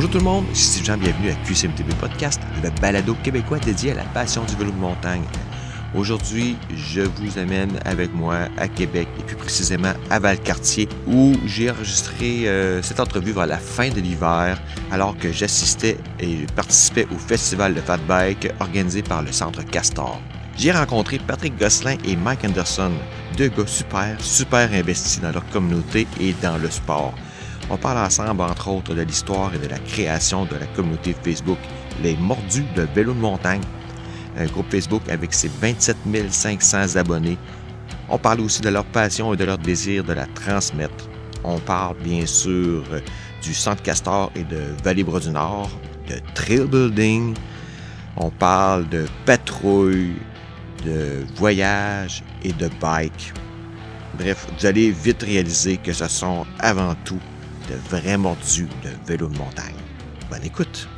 Bonjour tout le monde, ici Steve Jean, bienvenue à QCMTV Podcast, le balado québécois dédié à la passion du vélo de montagne. Aujourd'hui, je vous amène avec moi à Québec et plus précisément à Valcartier où j'ai enregistré cette entrevue vers la fin de l'hiver alors que j'assistais et participais au festival de Fat Bike organisé par le Centre Castor. J'ai rencontré Patrick Gosselin et Mike Anderson, deux gars super investis dans leur communauté et dans le sport. On parle ensemble, entre autres, de l'histoire et de la création de la communauté Facebook, les Mordus de vélo de montagne, un groupe Facebook avec ses 27 500 abonnés. On parle aussi de leur passion et de leur désir de la transmettre. On parle bien sûr du Centre Castor et de Vallée-Bras-du-Nord, de trail building. On parle de patrouille, de voyage et de bike. Bref, vous allez vite réaliser que ce sont avant tout de vrais mordus de vélo de montagne. Bonne écoute!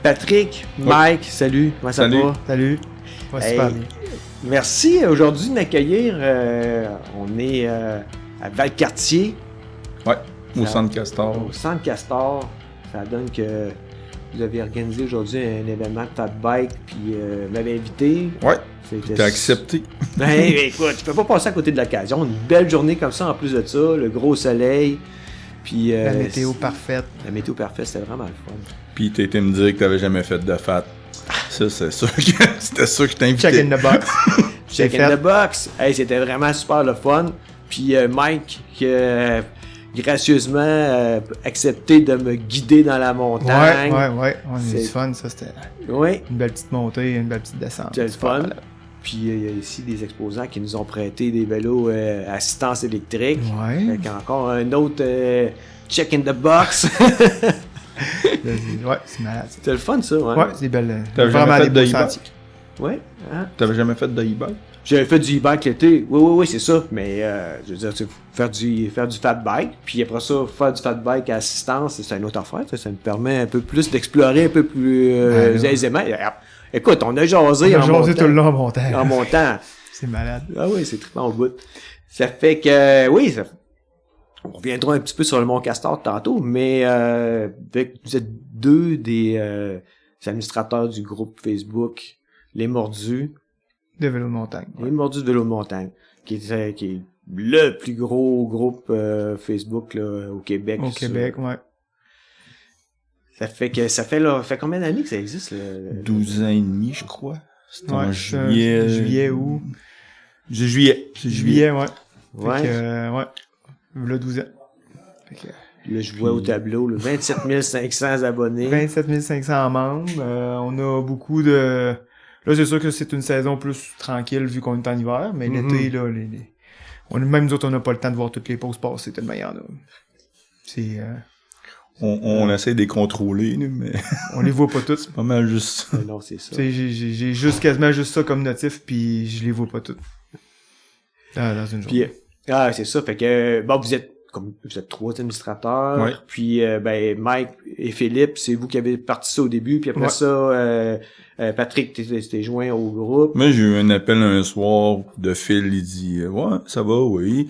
Patrick, Mike, salut, comment ça va? Salut. Ouais, super bien. Merci aujourd'hui de m'accueillir. On est à Valcartier. Ouais, au Centre Castor. Au Centre Castor. Ça donne que vous avez organisé aujourd'hui un événement de Fat Bike, puis m'avez invité. Ouais, t'as accepté. Ben, écoute, je peux pas passer à côté de l'occasion. Une belle journée comme ça, en plus de ça, le gros soleil. Puis, la météo parfaite. La météo parfaite, c'était vraiment le fun. Puis t'as été me dire que t'avais jamais fait de fat. Ça, c'est sûr que c'était sûr que je t'invitais. Check in the box. Check in the box. Hey, c'était vraiment super le fun. Puis Mike, qui a gracieusement accepté de me guider dans la montagne. Ouais. On a eu du fun, ça, c'était une belle petite montée, une belle petite descente. C'était le fun. Puis il y a ici des exposants qui nous ont prêté des vélos assistance électrique. Ouais. Fait encore un autre check in the box. Ouais, c'est malade. C'était le fun, ça. Ouais, c'est belle. T'avais jamais fait de e-bike? Ouais. Hein? T'avais jamais fait de e-bike? J'avais fait du e-bike l'été. Oui, c'est ça. Mais je veux dire, faire du fat bike, puis après ça, faire du fat bike à assistance, c'est une autre affaire. Ça me permet un peu plus d'explorer un peu plus aisément. Écoute, on a jasé tout le long en montant. En montant. C'est malade. Ah oui, c'est trippant au bout. Ça fait que, on reviendra un petit peu sur le Mont Castor tantôt, mais vous êtes deux des administrateurs du groupe Facebook Les Mordus de vélo de montagne. Les Mordus de vélo de montagne, qui est le plus gros groupe Facebook là, au Québec. Au Québec, ouais. Ça fait combien d'années que ça existe? 12 ans et demi, je crois. C'était en juillet ou... Juillet, ouais. Ouais. Là, 12 ans. Là, je vois au tableau, 27 500 abonnés. 27 500 membres. On a beaucoup de... Là, c'est sûr que c'est une saison plus tranquille vu qu'on est en hiver, mais l'été, là, même nous autres, on n'a pas le temps de voir toutes les pauses passer tellement il y en a. C'est... On essaie de les contrôler, mais... on les voit pas toutes. C'est pas mal juste ça. Non, c'est ça. J'ai quasiment juste ça comme notif, puis je les vois pas toutes. Dans une journée. Puis, c'est ça. Fait que, vous êtes trois administrateurs. Ouais. Puis, Mike et Philippe, c'est vous qui avez parti ça au début. Puis après ça, Patrick, t'es joint au groupe. Moi, j'ai eu un appel un soir de Phil. Il dit, ouais, ça va, oui.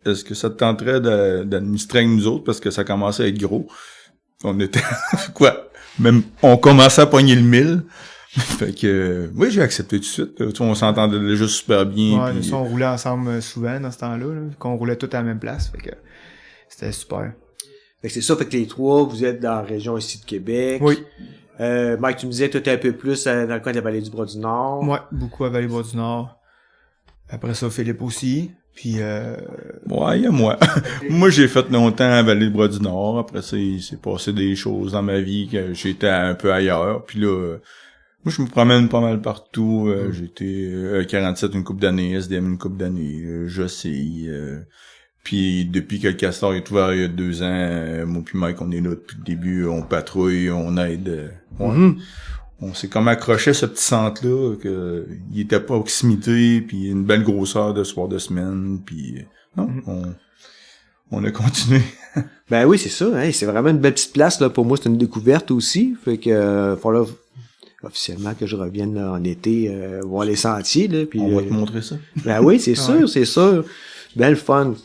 Est-ce que ça te tenterait d'administrer avec nous autres? Parce que ça commençait à être gros. On était, même, on commençait à pogner le 1000. Fait que, oui, j'ai accepté tout de suite. Tu sais, on s'entendait déjà super bien. Ouais, puis... on roulait ensemble souvent dans ce temps-là, qu'on roulait tous à la même place. Fait que c'était super. Fait que c'est ça, fait que les trois, vous êtes dans la région ici de Québec. Oui. Mike, tu me disais, toi, t'es un peu plus dans le coin de la Vallée-du-Bras-du-Nord. Ouais, beaucoup à Vallée-Bras-du-Nord. Après ça, Philippe aussi. Puis ouais, il y a moi. Moi, j'ai fait longtemps à Vallée-du-Bras-du-Nord. Après ça, il s'est passé des choses dans ma vie que j'étais un peu ailleurs. Puis là, moi, je me promène pas mal partout. J'étais 47 une couple d'années, SDM une couple d'années, j'oscille. Puis depuis que le Castor est ouvert il y a 2 ans, moi puis Mike, on est là depuis le début, on patrouille, on aide. On s'est comme accroché à ce petit centre-là, que il était à proximité, puis une belle grosseur de soir de semaine, puis on a continué. Ben oui, c'est ça. Hein, c'est vraiment une belle petite place là. Pour moi, c'est une découverte aussi. Fait que falloir officiellement que je revienne là, en été voir les sentiers là. Puis on va te montrer ça. Ben oui, c'est sûr, c'est sûr. Ben le fun.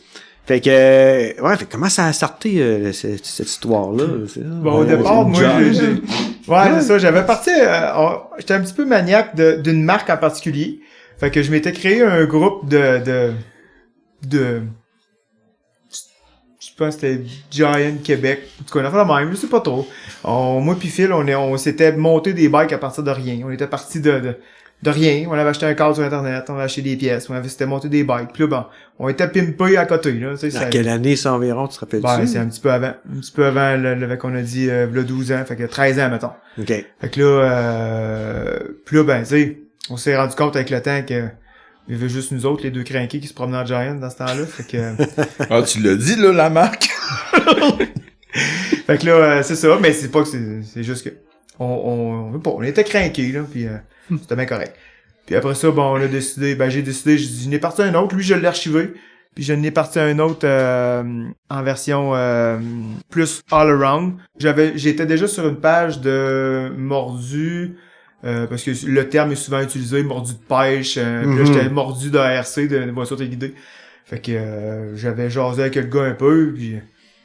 Fait que, ouais, fait que comment ça a sorti, cette histoire-là? Bon, au départ, moi, ouais, c'est ça, j'avais parti, j'étais un petit peu maniaque d'une marque en particulier. Fait que je m'étais créé un groupe de je pense que c'était Giant Québec. En tout cas, on a fait la même, je sais pas trop. Moi pis Phil, on s'était monté des bikes à partir de rien. On était parti de rien. On avait acheté un cadre sur Internet, on avait acheté des pièces, s'était monté des bikes. Puis là, bon, on était pimpés à côté, là. Tu sais, à quelle année ça environ, tu te rappelles-tu? Ben, c'est un petit peu avant, le qu'on a dit, le 12 ans. Fait que 13 ans, mettons. OK. Fait que là, puis là, ben, tu sais, on s'est rendu compte avec le temps que il y avait juste nous autres, les deux crinqués qui se promenaient en Giant dans ce temps-là. Fait que... Ah, tu l'as dit, là, la marque? Fait que là, c'est ça, mais c'est pas que c'est juste que on était crinqués, là, puis c'était bien correct. Puis après ça, bon, on a décidé, j'ai décidé, je n'ai parti un autre, lui je l'ai archivé, puis je n'ai parti un autre en version plus all around. J'étais déjà sur une page de mordu, parce que le terme est souvent utilisé, mordu de pêche, puis là j'étais mordu d'ARC, de voiture téléguidée. Fait que j'avais jasé avec le gars un peu, puis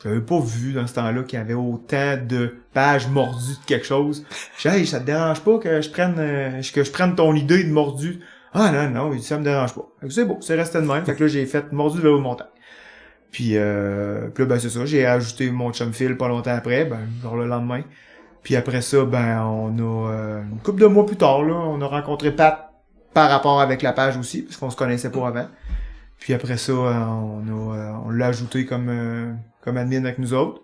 j'avais pas vu dans ce temps-là qu'il y avait autant de pages mordues de quelque chose. J'ai dit, hey, ça te dérange pas que je prenne ton idée de mordu? Ah non, ça me dérange pas. Fait que c'est beau, c'est resté de même. Fait que là, j'ai fait mordu de vélo de montagne. Puis là, ben c'est ça, j'ai ajouté mon chum Phil pas longtemps après, genre le lendemain. Puis après ça, on a une couple de mois plus tard, là, on a rencontré Pat par rapport avec la page aussi, parce qu'on se connaissait pas avant. Puis après ça, on l'a ajouté comme admin avec nous autres.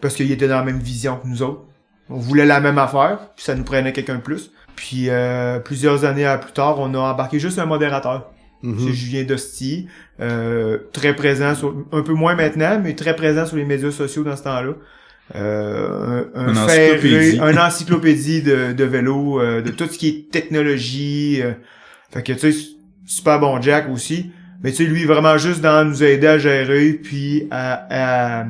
Parce qu'il était dans la même vision que nous autres. On voulait la même affaire, puis ça nous prenait quelqu'un de plus. Puis plusieurs années plus tard, on a embarqué juste un modérateur. C'est Julien Dosti. Très présent un peu moins maintenant, mais très présent sur les médias sociaux dans ce temps-là. Une encyclopédie de vélo, de tout ce qui est technologie. Fait que tu sais, super bon Jack aussi. Mais tu sais, lui, vraiment juste dans nous aider à gérer, puis à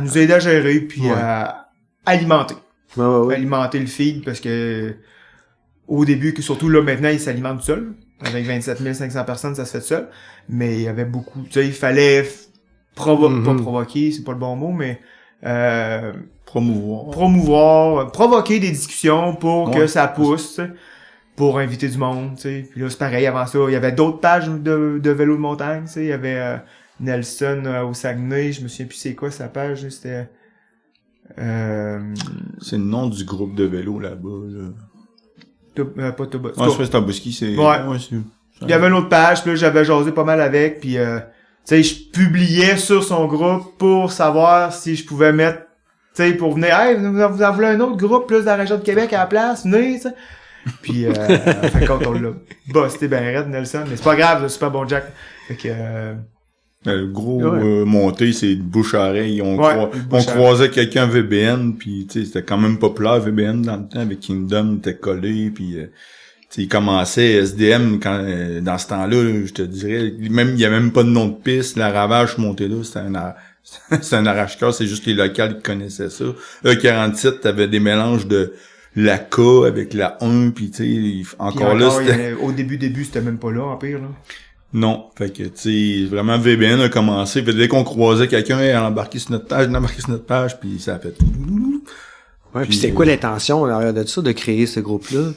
nous aider à gérer, puis à alimenter. Ouais. Alimenter le feed, parce que au début, que surtout là, maintenant, il s'alimente seul. Avec 27 500 personnes, ça se fait seul. Mais il y avait beaucoup, tu sais, il fallait pas provoquer, c'est pas le bon mot, mais provoquer des discussions pour que ça pousse, pour inviter du monde, tu sais. Puis là, c'est pareil, avant ça, il y avait d'autres pages de vélo de montagne, tu sais. Il y avait Nelson au Saguenay, je me souviens plus c'est quoi sa page, là, c'était... C'est le nom du groupe de vélo là-bas, là. Pas Toba. Ah, je sais pas Toboski, c'est... Ouais. Il y avait une autre page, puis là, j'avais jasé pas mal avec, puis tu sais, je publiais sur son groupe pour savoir si je pouvais mettre, tu sais, pour venir, hey, vous en voulez un autre groupe plus de la région de Québec à la place, venez, tu sais. Puis, quand on l'a busté ben raide, Nelson, mais c'est pas grave, c'est super bon Jack. Fait que, le gros montée, c'est bouche-à-oreille. On bouche-à-oreille. croisait quelqu'un à VBN, puis tu sais, c'était quand même populaire VBN dans le temps, avec Kingdom, était collé, puis il commençait SDM dans ce temps-là, je te dirais, même il y a même pas de nom de piste, la Ravage montée là, c'est un arrache-cœur, c'est juste les locales qui connaissaient ça. E47, t'avais des mélanges de la K avec la 1, puis tu sais, encore là, c'était... Au début, c'était même pas là, en pire, là. Non, fait que, tu sais, vraiment, VBN a commencé, puis dès qu'on croisait quelqu'un, il a embarqué sur notre page, puis ça a fait tout. Ouais, puis c'était quoi l'intention, derrière de ça, de créer ce groupe-là?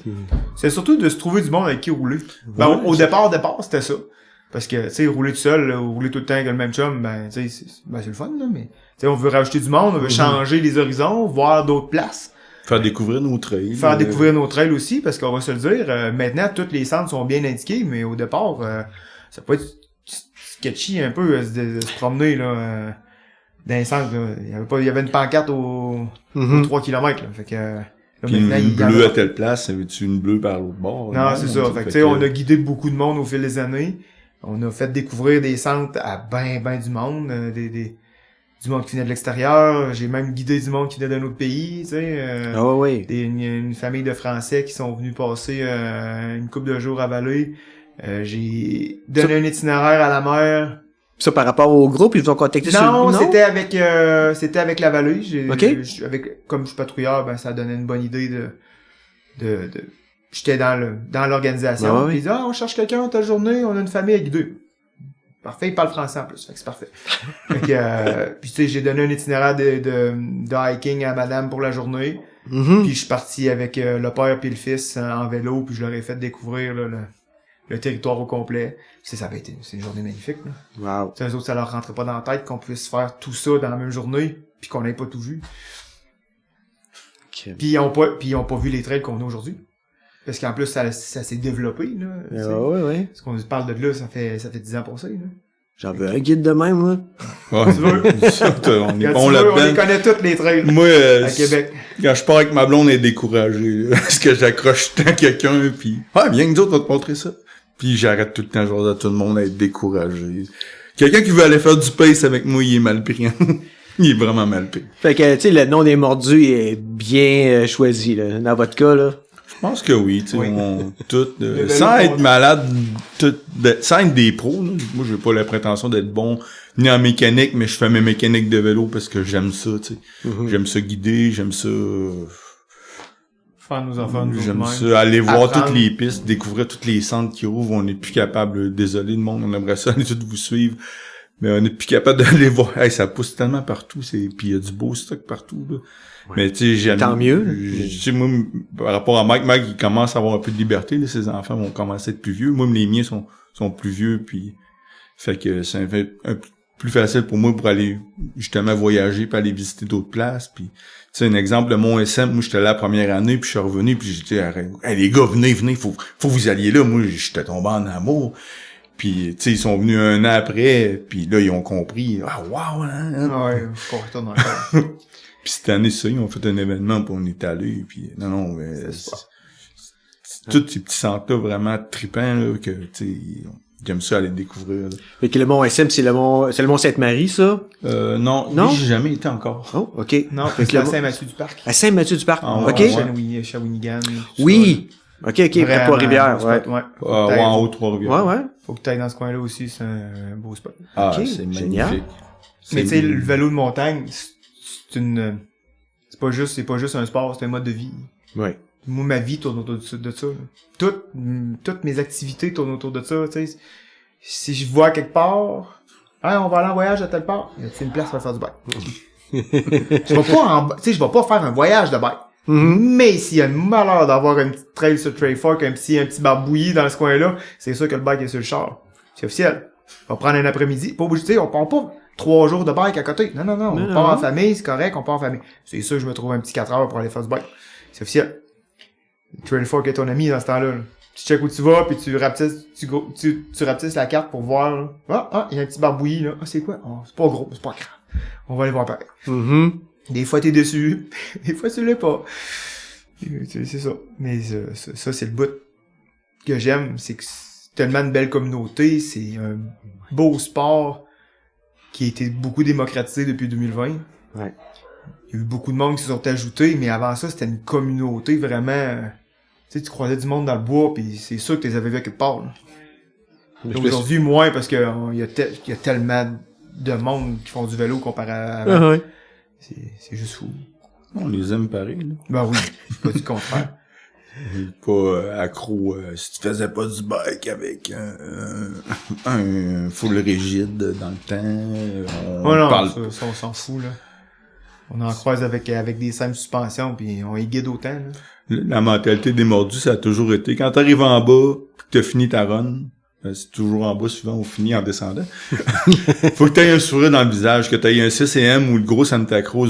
C'est surtout de se trouver du monde avec qui rouler. Au départ, c'était ça. Parce que, tu sais, rouler tout seul, rouler tout le temps avec le même chum, tu sais, c'est le fun, là, mais, tu sais, on veut rajouter du monde, on veut changer les horizons, voir d'autres places. Faire découvrir nos trails. Faire découvrir nos trails aussi, parce qu'on va se le dire, maintenant, tous les centres sont bien indiqués, mais au départ, ça peut être sketchy un peu de se promener, là, dans les centres, là. Il y avait une pancarte aux 3 km, là. Fait que, là, puis une bleue à telle place, avais-tu une bleue par l'autre bord? Non, c'est ça. Fait que, tu sais, on a guidé beaucoup de monde au fil des années. On a fait découvrir des centres à ben du monde, du monde qui venait de l'extérieur. J'ai même guidé du monde qui venait d'un autre pays, tu sais. Une famille de Français qui sont venus passer une couple de jours à Vallée. J'ai donné un itinéraire à la mer. Ça, par rapport au groupe, ils vous ont contacté Non, c'était avec la Vallée. Comme je suis patrouilleur, ça donnait une bonne idée de j'étais dans l'organisation. Ils disaient, on cherche quelqu'un ta journée, on a une famille à guider. parfait, il parle français en plus, fait que c'est parfait. Fait que, puis tu sais, j'ai donné un itinéraire de hiking à madame pour la journée. Puis je suis parti avec le père puis le fils en vélo, puis je leur ai fait découvrir là, le territoire au complet. Ça avait été, c'est une journée magnifique. Là. Wow. Eux autres, ça leur rentrait pas dans la tête qu'on puisse faire tout ça dans la même journée, puis qu'on n'ait pas tout vu. Okay. Puis ils ont pas vu les trails qu'on a aujourd'hui. Parce qu'en plus, ça s'est développé, là. Ouais. Parce qu'on parle de là, ça fait 10 ans passés, là. J'en veux un guide de même, moi. Ouais, Tu veux? on est Quand bon tu veux, on les là-dedans. connaît toutes les trails. Moi, à Québec. quand je pars avec ma blonde, elle est découragée. Là, parce que j'accroche tout le temps quelqu'un, puis viens que d'autres va te montrer ça. Puis j'arrête tout le temps, genre, à tout le monde à être découragé. Quelqu'un qui veut aller faire du pace avec moi, il est mal pris. Il est vraiment mal pris. Fait que, tu sais, le nom des mordus est bien choisi, là. Dans votre cas, là. Je pense que oui, tu sais, Oui. sans être malade, sans être des pros, là. Moi, j'ai pas la prétention d'être bon ni en mécanique, mais je fais mes mécaniques de vélo parce que j'aime ça, tu sais. J'aime ça guider, j'aime ça, Faire nos enfants, nous j'aime mêmes. ça aller voir Apprendre. toutes les pistes, découvrir tous les centres qui ouvrent. On n'est plus capable, désolé le monde, on aimerait ça aller tout vous suivre. Mais on n'est plus capable d'aller voir. Hey, ça pousse tellement partout, puis il y a du beau stock partout, là. Ouais. Mais tu sais, j'aime. Tant mieux, là. Tu sais, moi, par rapport à Mike, il commence à avoir un peu de liberté, là. Ses enfants vont commencer à être plus vieux. Moi, les miens sont plus vieux, puis fait que ça fait plus facile pour moi pour aller justement voyager, puis aller visiter d'autres places. Puis, tu sais, un exemple, le Mont SM, moi, j'étais là la première année, puis je suis revenu, puis j'ai dit, hey, les gars, venez, faut vous alliez là. Moi, j'étais tombé en amour. Puis, tu sais, ils sont venus un an après, puis là, ils ont compris. Ah, wow, hein? Ouais, je retourne encore. Puis cette année, ça, ils ont fait un événement, puis on est allé, puis non, mais c'est tous ces petits centres-là vraiment trippants, là, que, tu sais, j'aime ça aller découvrir, là. Fait que le Mont SM, c'est le Mont Sainte-Marie, ça? Non, Non? lui, j'ai jamais été encore. Oh, ok. Non, Fait que c'est à le Mont- Saint-Mathieu-du-Parc. à Saint-Mathieu-du-Parc. Ah, ok. ouais. Shawinigan. Oui. Ok, près de Vraiment, Trois-Rivières, beau ouais. spot, ouais. Ouais, en haut, Trois-Rivières. Ouais. Faut que tu ailles dans ce coin-là aussi, c'est un beau spot. Ah, Ok, c'est génial. magnifique. Mais tu sais, le vélo de montagne, c'est pas juste un sport, c'est un mode de vie. Ouais. Moi, ma vie tourne autour de ça. Là. Toutes mes activités tournent autour de ça, tu sais. Si je vois quelque part, on va aller en voyage à telle part, y a-t-il une place pour faire du bike? Je vais pas faire un voyage de bike. Mais s'il y a le malheur d'avoir un petit trail sur Trail Fork, un petit barbouillis dans ce coin-là, c'est sûr que le bike est sur le char. C'est officiel. On va prendre un après-midi. Pas obligé, tu sais, on prend pas 3 jours de bike à côté. Non. On part en famille, c'est correct, on part en famille. C'est sûr que je me trouve un petit 4 heures pour aller faire du bike. C'est officiel. Trail Fork est ton ami dans ce temps-là. Là. Tu check où tu vas, puis tu rapetisses la carte pour voir. Là. Il y a un petit barbouillis, là. Ah, c'est quoi? Oh, c'est pas gros, c'est pas grave. On va aller voir pareil. Des fois, t'es déçu. Des fois, tu l'es pas. C'est ça. Mais ça, c'est le bout que j'aime. C'est que c'est tellement une belle communauté. C'est un beau sport qui a été beaucoup démocratisé depuis 2020. Ouais. Il y a eu beaucoup de monde qui se sont ajoutés, mais avant ça, c'était une communauté vraiment... Tu sais, tu croisais du monde dans le bois, puis c'est sûr que tu les avais vus quelque part. Là. Aujourd'hui, moins, parce que il y a tellement de monde qui font du vélo comparé à avant. Ouais. C'est juste fou. On les aime pareil, là. Ben oui, pas du contraire. Pas accro, si tu faisais pas du bike avec un full rigide dans le temps, on parle pas. Ça, on s'en fout, là. On en croise avec des simples suspensions, puis on y guide autant, là. La mentalité des mordus, ça a toujours été, quand t'arrives en bas, pis que t'as fini ta run, c'est toujours en bas, souvent, on finit en descendant. Faut que t'aies un sourire dans le visage, que t'aies un 6M ou le gros Santa Cruz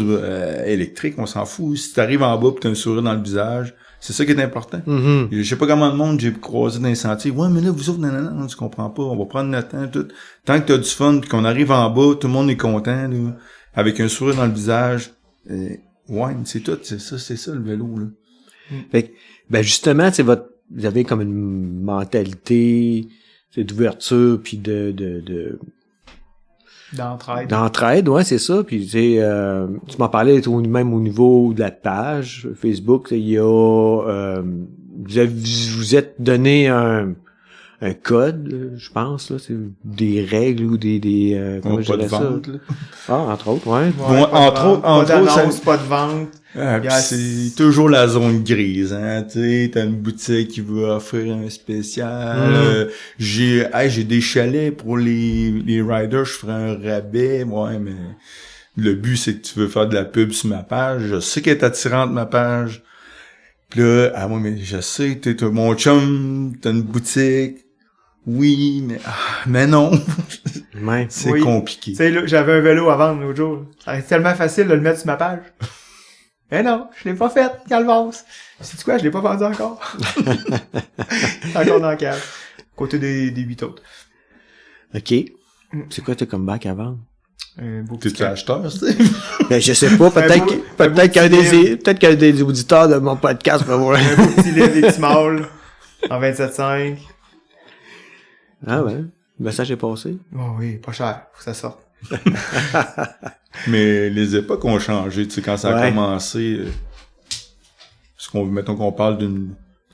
électrique, on s'en fout. Si t'arrives en bas pis t'as un sourire dans le visage, c'est ça qui est important. Je sais pas comment de monde j'ai croisé dans les sentiers. Ouais, mais là, vous autres, non, tu comprends pas. On va prendre notre temps, tout. Tant que t'as du fun pis qu'on arrive en bas, tout le monde est content, là, avec un sourire dans le visage. Ouais, c'est tout. C'est ça, le vélo, là. Fait que, ben justement, c'est vous avez comme une mentalité d'ouverture puis d'entraide, ouais, c'est ça. Puis tu m'en parlais même au niveau de la page Facebook, il y a vous êtes donné un un code, je pense, là, c'est des règles ou des comment je pas de dirais ça? vente, là. Ah, entre autres, ouais. Bon, entre autres, pas d'annonce, ça- pas de vente. Ah, pis Yes. c'est toujours la zone grise, hein, tu sais, t'as une boutique qui veut offrir un spécial, j'ai des chalets pour les riders, je ferai un rabais, ouais, mais le but c'est que tu veux faire de la pub sur ma page, je sais qu'elle est attirante ma page, pis là, ah ouais, mais je sais que t'es mon chum, t'as une boutique, oui, mais non, Ouais. c'est Oui. compliqué. Tu sais, là, j'avais un vélo à vendre l'autre jour. Ça aurait été tellement facile de le mettre sur ma page. Mais non, je l'ai pas fait, Calvas. Sais-tu quoi, je l'ai pas vendu encore. C'est encore dans la cave. Côté des 8 autres. OK. C'est quoi tes comebacks à vendre? Un beau petit T'es-tu acheteur, tu sais? Ben, je sais pas, peut-être beau- que, un beau peut-être qu'un petit des, peut-être qu'un des auditeurs de mon podcast va voir. un beau petit livre des petits mâles en 27,5. Ah ouais. Le message est passé. Oh oui, pas cher. Faut que ça sorte. Mais les époques ont changé, tu sais, quand ça a Ouais. commencé, mettons qu'on parle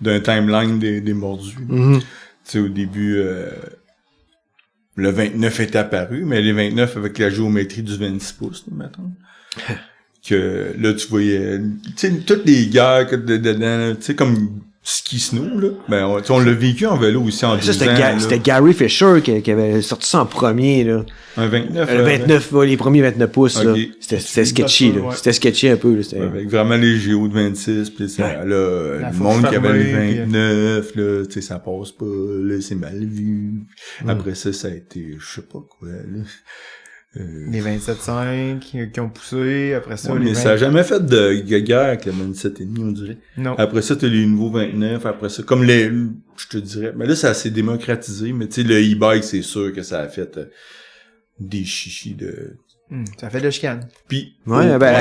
d'un timeline des mordus. Tu sais, au début, le 29 est apparu, mais les 29 avec la géométrie du 26 pouces, là, mettons. Que, là, tu voyais, tu sais, toutes les guerres que dedans, tu sais, comme ski snow, là. Ben, on l'a vécu en vélo aussi en 12 Ça, ans, là. c'était Gary Fisher qui avait sorti ça en premier, là. Un 29. Le 29, ouais, les premiers 29 pouces, là. Ok. C'était sketchy, là. Ouais. C'était sketchy un peu, là. C'était... Avec vraiment les géos de 26, pis ça, là, La le fourche monde qui avait fermée, les 29, là, tu sais, ça passe pas, là, c'est mal vu. Après ça a été, je sais pas quoi, là. Les 27,5 qui ont poussé. Après ça, Ouais, les mais 20... ça a jamais fait de guerre avec le 27,5, on dirait. Non. Après ça, t'as les nouveaux 29, après ça, comme je te dirais, mais là, ça s'est démocratisé, mais tu sais, le e-bike, c'est sûr que ça a fait des chichis de... Ça fait de la chicane. Puis, Ouais, ben,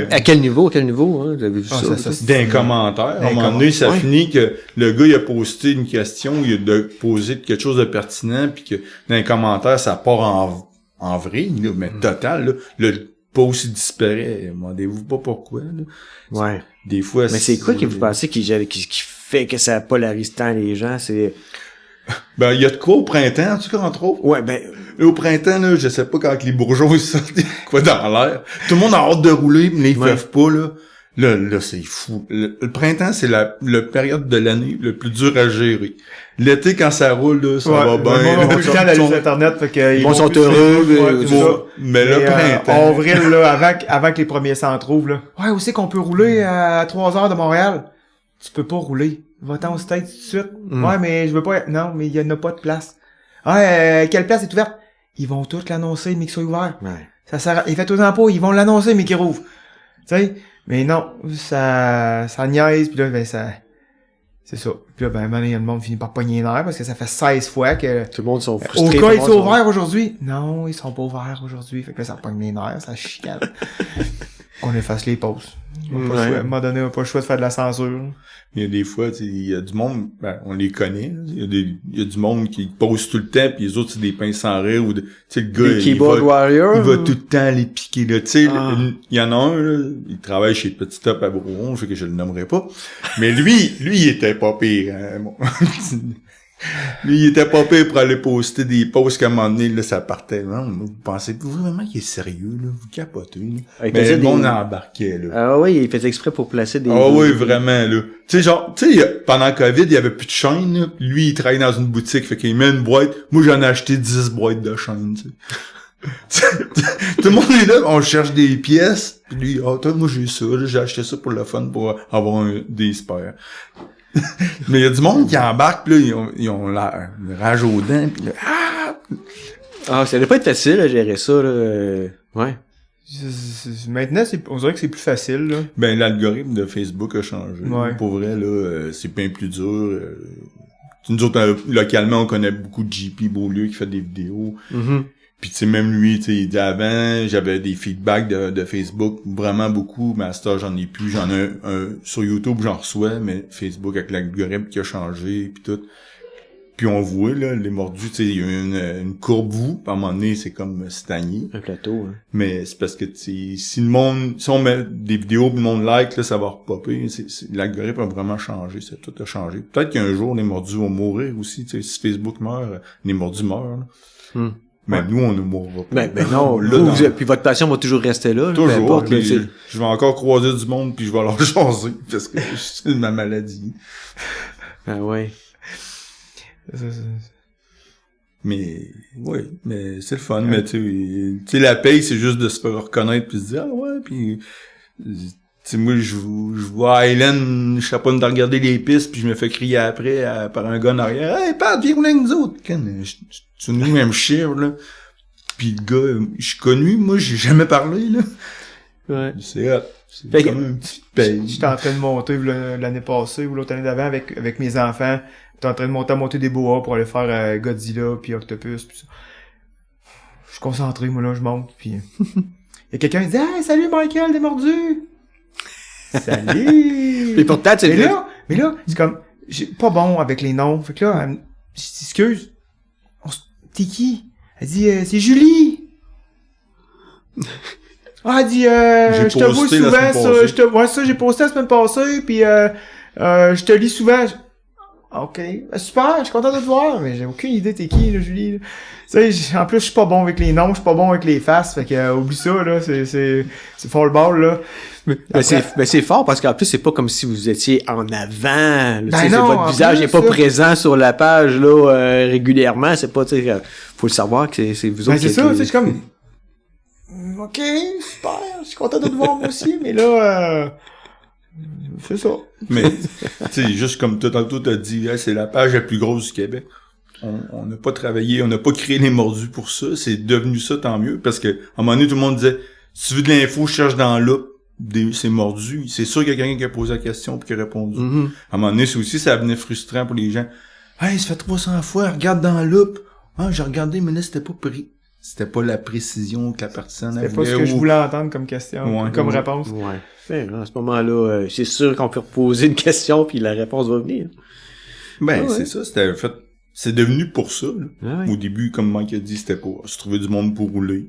à quel niveau, hein? Vous avez vu Ah, ça? ça, c'est- d'un commentaire. À un D'un moment donné, ça ouais. finit que le gars, il a posté une question, il a posé quelque chose de pertinent, puis que dans les commentaires, ça part en vrai, là, mais total, là, le post il disparaît. Demandez-vous pas pourquoi, là. Ouais. Des fois, Mais c'est quoi que vous pensez qui fait que ça polarise tant les gens? C'est... Ben, il y a de quoi au printemps, en tout cas, entre autres. Ouais, ben, Là, au printemps, là, je sais pas, quand les bourgeois, ils sortent quoi dans l'air. Tout le monde a hâte de rouler, mais ils Ouais. peuvent pas, là. Là, c'est fou. Le printemps, c'est la période de l'année le plus dur à gérer. L'été, quand ça roule, là, ça va bien. Le monde a là. plus le temps d'aller sur Internet, fait que ils Ils sont plus heureux, sur Facebook, ouais, c'est ça. Mais le Et, printemps. avril, là, avant que les premiers s'en trouvent, là. Ouais, où c'est qu'on peut rouler à 3 heures de Montréal? Tu peux pas rouler. Va-t'en au States tout de suite. Ouais, mais je veux pas... Non, mais il y en a pas de place. Ouais, quelle place est ouverte? Ils vont tous l'annoncer, mais qu'ils soient ouverts. ouais. Ça sert... Ils fait autant pas, ils vont l'annoncer, mais qu'ils rouvrent. Tu sais? Mais non, ça niaise, pis là, ben, ça... C'est ça. Puis là, ben, à un moment donné, le monde finit par pogner les nerfs, parce que ça fait 16 fois que... Tout le monde sont Au frustrés. cas, tout le ils monde sont ouverts aujourd'hui. Non, ils sont pas ouverts aujourd'hui. Fait que là, ça pogne les nerfs, ça chicane. Qu'on efface les pauses. On a pas le choix. À un moment donné, on n'a pas le choix de faire de la censure. Il y a des fois, tu sais, il y a du monde, ben, on les connaît, là. Il y a du monde qui pose tout le temps, puis les autres, c'est des pinces sans rire, ou tu sais, le gars, Les keyboard warriors. il va tout le temps les piquer, là. Tu sais, Ah. il y en a un, là, il travaille chez Petit Top à Brouron, je sais que je le nommerai pas. Mais lui, il était pas pire, hein, bon. Lui, il était pas pire pour aller poster des posts qu'à un moment donné, là, ça partait. Non, vous pensez vraiment qu'il est sérieux, là? Vous capotez, là. Il Mais faisait le monde des- embarquait, là. Ah oui, il faisait exprès pour placer des... Ah oui, vraiment, là. Tu sais, genre, tu sais, pendant COVID, il y avait plus de chaînes, là. Lui, il travaille dans une boutique, fait qu'il met une boîte. Moi, j'en ai acheté 10 boîtes de chaînes, tu sais. Tout le monde est là, on cherche des pièces. Puis lui, toi, moi, j'ai ça, là, j'ai acheté ça pour le fun, pour avoir des spares. Mais il y a du monde qui embarque, pis là, ils ont la rage aux dents, pis là, Ah, ça devait pas être facile à gérer ça, là. Ouais. Maintenant, on dirait que c'est plus facile, là. ben, l'algorithme de Facebook a changé. Ouais. Pour vrai, là, c'est bien plus dur. Nous autres, localement, on connaît beaucoup de JP Beaulieu qui fait des vidéos. Mhm. Puis tu sais, même lui, tu sais, il dit avant, j'avais des feedbacks de Facebook, vraiment beaucoup, mais à ce temps, j'en ai plus. J'en ai un sur YouTube, j'en reçois, mais Facebook avec l'algorithme qui a changé, puis tout. Puis on voit, là, les mordus, tu sais, il y a une courbe vous, puis à un moment donné, c'est comme stagné. Un plateau, hein. Mais c'est parce que, tu sais, si on met des vidéos, puis le monde like, là, ça va repopper. L'algorithme a vraiment changé, tout a changé. Peut-être qu'un jour, les mordus vont mourir aussi, tu sais, si Facebook meurt, les mordus meurent, là. Mais nous, on ne mourra pas. Ben non, puis votre passion va toujours rester là. Toujours, peu importe, puis là, je vais encore croiser du monde, puis je vais leur jaser, parce que c'est ma maladie. Ah ouais. Mais mais c'est le fun. Mais tu sais, la paye, c'est juste de se faire reconnaître puis se dire ah ouais, puis tu sais, moi je vois Hélène, je sais pas de regarder les pistes, puis je me fais crier après par un gars en arrière. Hey Pat, viens avec nous autres. Tu nous même chèvre là. Puis le gars, je suis connu, moi j'ai jamais parlé là. Ouais. C'est hot. C'est comme un petit paye. J'étais en train de monter l'année passée ou l'autre année d'avant avec mes enfants. J'étais en train de monter des boas pour aller faire Godzilla puis Octopus puis ça. Je suis concentré, moi là, je monte puis il y a quelqu'un qui dit hey, salut Michael, t'es mordu. Salut. Et pourtant, tu mais là, c'est comme j'ai pas bon avec les noms. Fait que là, elle me dit excuse. T'es qui? Elle dit c'est Julie. Ah, elle dit je te vois souvent j'ai posté la semaine passée puis je te lis souvent. OK. Super, je suis content de te voir, mais j'ai aucune idée t'es qui, là, Julie. Là. Tu sais, en plus, je suis pas bon avec les noms, je suis pas bon avec les faces, fait que oublie ça, là, c'est fall ball, là. Mais c'est fort parce qu'en plus, c'est pas comme si vous étiez en avant. Là, non, votre visage n'est pas présent sur la page là régulièrement. C'est pas, tu sais, faut le savoir que c'est vous autres. C'est ça, tu sais, je suis comme OK, super, je suis content de te voir moi aussi, mais là c'est ça. Mais, tu sais, juste comme tantôt t'as dit, hey, c'est la page la plus grosse du Québec. On n'a pas travaillé, on n'a pas créé les mordus pour ça. C'est devenu ça, tant mieux. Parce que, à un moment donné, tout le monde disait, si tu veux de l'info, cherche dans l'oup, c'est mordu. C'est sûr qu'il y a quelqu'un qui a posé la question puis qui a répondu. Mm-hmm. À un moment donné, c'est aussi, ça devenait frustrant pour les gens. Hey, ça fait 300 fois, regarde dans l'oup. Ah, j'ai regardé, mais là, c'était pas pris. C'était pas la précision que la personne avait. C'était pas ce que je voulais entendre comme question, comme réponse. Ouais. À ce moment-là, c'est sûr qu'on peut reposer une question puis la réponse va venir. Ben, c'est ça, c'était fait. C'est devenu pour ça, là. Ah ouais. Au début, comme Mike a dit, c'était pour se trouver du monde pour rouler.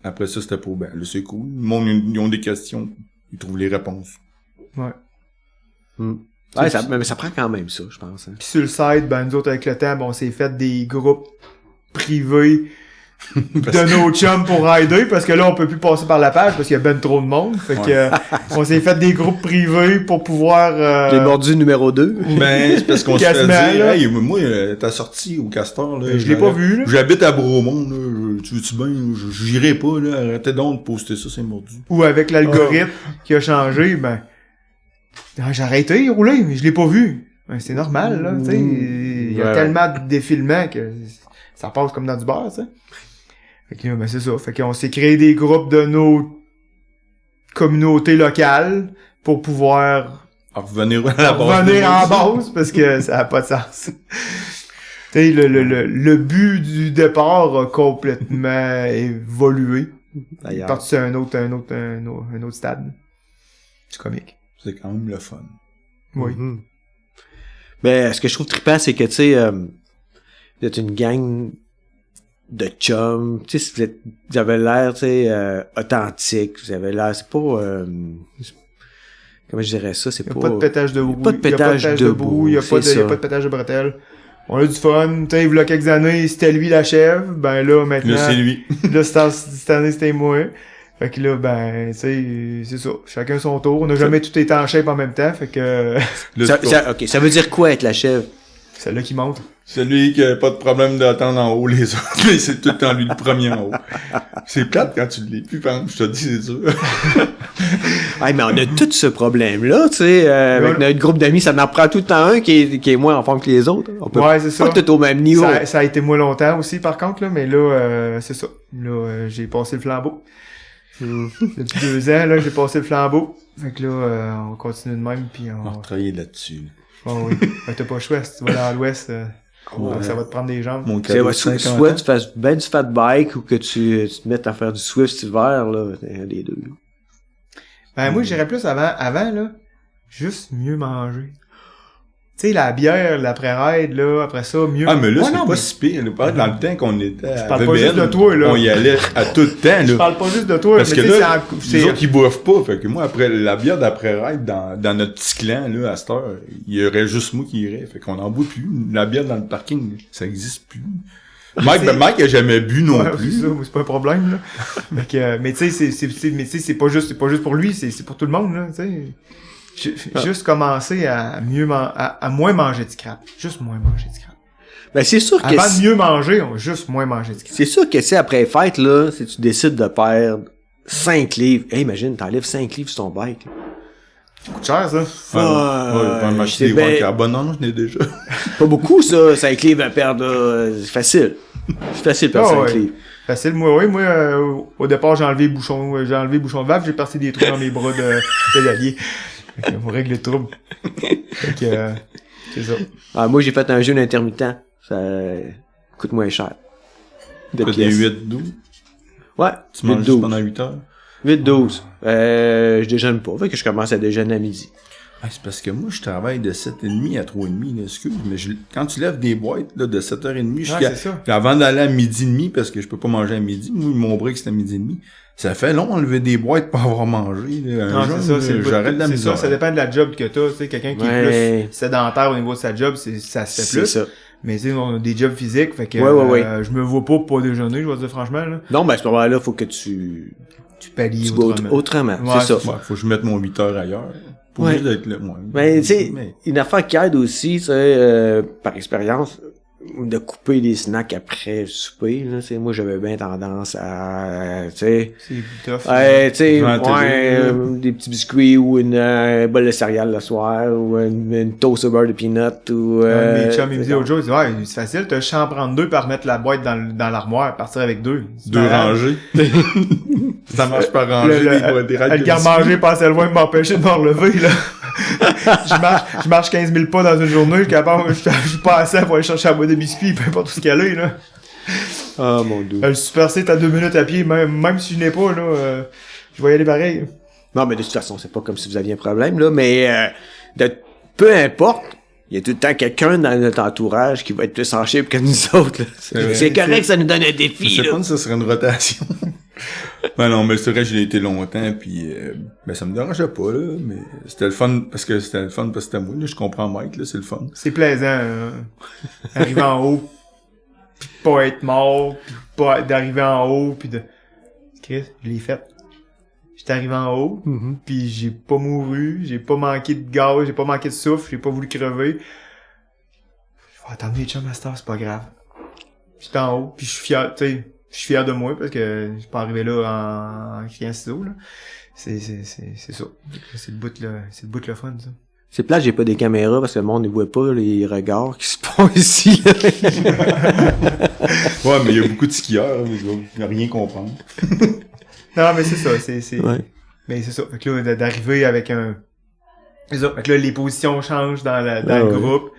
Après ça, c'était pour, ben, là, c'est cool. Le monde, ils ont des questions. Ils trouvent les réponses. Ouais. Ouais, mais ça prend quand même ça, je pense. Hein. Puis sur le site, ben, nous autres, avec le temps, on s'est fait des groupes privés de nos chums pour rider, parce que là, on peut plus passer par la page, parce qu'il y a ben trop de monde. Fait que, on s'est fait des groupes privés pour pouvoir, Les mordus numéro 2. Ben, c'est parce qu'on se fait Quasiment, dire, là. hey, moi, t'as sorti au Castor, là. Je l'ai pas vu, là. J'habite à Bromont, là. Tu veux-tu bien? J'irai pas, là. Arrêtez donc de poster ça, c'est mordu. ou avec l'algorithme qui a changé, ben, j'ai arrêté de rouler, mais je l'ai pas vu. Ben, c'est normal, là, tu sais. Il y a tellement de défilements que ça passe comme dans du beurre, tu sais. Fait que, ben, c'est ça. Fait qu'on s'est créé des groupes de nos communautés locales pour pouvoir Revenir à la base. revenir en base, parce que ça a pas de sens. Tu sais, le but du départ a complètement évolué. D'ailleurs. Parti sur un autre stade. C'est comique. C'est quand même le fun. Oui. Mm-hmm. Mais ce que je trouve trippant, c'est que, tu sais, vous êtes une gang de chums, tu sais, vous avez l'air, tu sais, authentique, vous avez l'air, c'est pas, comment je dirais ça, c'est Il y a pas... pas de pétage de boue. pas de pétage de boue, Il y a pas c'est ça. de pétage de bretelles. On a du fun. Tu sais, il y a quelques années, c'était lui la chèvre. Ben là, maintenant. Là, c'est lui. Là, cette année, c'était moi. Fait que là, ben, tu sais, c'est ça. Chacun son tour. On n'a jamais tout été en shape en même temps. Fait que, OK, ça veut dire quoi être la chèvre? c'est là qui monte. Celui qui a pas de problème d'attendre en haut les autres, mais c'est tout le temps lui le premier en haut. C'est plate quand tu l'es plus, par exemple, je te dis, c'est sûr. Ouais, mais on a tout ce problème-là, tu sais, avec notre groupe d'amis, ça en prend tout le temps un qui est moins en forme que les autres. On peut Ouais, c'est ça. pas tout au même niveau. Ça a été moins longtemps aussi, par contre, là, mais là, c'est ça. Là, j'ai passé le flambeau. Depuis 2 ans, là, j'ai passé le flambeau. Fait que là, on continue de même, puis On va travailler là-dessus. Oh oui. Fait que t'as pas le choix, si tu vas dans l'ouest, ça va te prendre des jambes. Mon Tu sais, cadeau ouais, de 50 soit ans. tu fasses ben du fat bike ou que tu te mettes à faire du Swift cet hiver, là, c'est un des deux. Ben, moi, j'irais plus avant, là, juste mieux manger. Tu sais, la bière, l'après-ride, là, après ça, mieux... Ah, mais là, Ouais, c'est non, pas mais si pire. Là, dans le temps qu'on était à parle pas juste VBN, de toi, là. on y allait à tout le temps, Je là. parle pas juste de toi, Parce mais que tu sais, là, c'est... les autres, ils boivent pas. Fait que moi, après la bière d'après-ride, dans notre petit clan, là, à cette heure, il y aurait juste moi qui irais. Fait qu'on en boit plus. La bière dans le parking, ça existe plus. Mike a jamais bu non Ouais, plus. c'est ça, c'est pas un problème, là. Mais tu sais, c'est pas juste pour lui, c'est pour tout le monde, là, tu sais. Juste commencer à à moins manger de scrap. Juste moins manger de scrap. Ben, c'est sûr que Avant de mieux manger, on va juste moins manger de scrap. c'est sûr que si après fête, là, si tu décides de perdre 5 livres, hey, imagine, t'enlèves 5 livres sur ton bike, là. Ça coûte cher, ça. Ouais, m'acheter des ben- boîtes carbone. Non, j'en ai déjà. Pas beaucoup, ça, 5 livres à perdre, là. C'est facile. C'est facile de perdre 5 ouais. livres. Facile, moi, au départ, j'ai enlevé le bouchon de valve, j'ai percé des trous dans mes bras de pédalier. Fait qu'on règle le trouble. Fait que, c'est ça. Ah, moi, j'ai fait un jeûne intermittent. Ça coûte moins cher. De T'as des pièces. 8-12. Ouais, Tu manges 8-12. pendant 8 heures. 8-12. Je déjeune pas. Fait que je commence à déjeuner à midi. Ah, c'est parce que moi, je travaille de 7h30 à 3h30, là, excuse, mais quand tu lèves des boîtes, là, de 7h30 jusqu'à, c'est ça. puis avant d'aller à 12h30, parce que je peux pas manger à midi, moi, mon break, c'est à 12h30. Ça fait long, enlever des boîtes pour avoir mangé, là. Non, c'est ça, c'est le j'arrête de la c'est misère. ça dépend de la job que t'as, tu sais, quelqu'un qui Ouais. est plus sédentaire au niveau de sa job, ça se fait C'est plus. ça. Mais tu sais, on a des jobs physiques, fait que, Ouais. je me vois pas déjeuner, je vais te dire franchement, là. Non, ben, à ce moment-là, faut que tu Pallies vas autrement. autrement. Ouais, c'est ça. Ouais, faut que je mette mon 8 heures ailleurs. Pour Ouais. juste être là, moi. Ben, tu sais, Mais- une affaire qui aide aussi, tu sais, par expérience, de couper les snacks après le souper, là, tu sais, moi, j'avais bien tendance à, tu sais, C'est tough. tu sais, Vantager, ouais, là. des petits biscuits ou une bol de céréales le soir, ou une toast au beurre de peanut, ou... Mes chums, ils me disent l'autre jour, ils disent, ouais, c'est facile, t'as juste à en prendre 2 par remettre la boîte dans l'armoire, partir avec 2. Deux rangées. Ça marche par rangée, des rails Le de garde-manger passait loin de m'empêcher de me relever, là. je marche 15 000 pas dans une journée, je suis capable, je suis pas assez pour aller chercher la boîte de biscuits, peu importe où ce qu'elle est, là. Ah, mon Dieu. Le Super C, t'as 2 minutes à pied, même si je n'ai pas, là, je vais y aller pareil. Non, mais de toute façon, c'est pas comme si vous aviez un problème, là, mais peu importe, il y a tout le temps quelqu'un dans notre entourage qui va être plus en shape que nous autres, là. vrai. C'est correct, ça nous donne un Je défi, sais là. pas si ça serait une rotation. Ben non, mais c'est vrai, je l'ai été longtemps, puis ben ça me dérangeait pas, là, mais c'était le fun, parce que c'était moi, là, je comprends Mike, là, c'est le fun. C'est plaisant, arriver en haut, pis pas être mort, pis pas d'arriver en haut, pis de... Chris, je l'ai fait. J'étais arrivé en haut, pis j'ai pas mouru, j'ai pas manqué de gaz, j'ai pas manqué de souffle, j'ai pas voulu crever. Je vais attendre les chums à cette heure, c'est pas grave. J'étais en haut, pis je suis fier, tu sais, je suis fier de moi, parce que je suis pas arrivé là en criant ciseaux, là. C'est ça. C'est le bout le fun, ça. C'est plate, j'ai pas des caméras parce que le monde ne voit pas les regards qui se passent ici, là. Ouais, mais il y a beaucoup de skieurs, mais ils vont rien comprendre. Non, mais c'est ça, c'est... Ouais. Mais c'est ça. Fait que là, d'arriver avec un... C'est ça. Fait que là, les positions changent dans le ouais. groupe.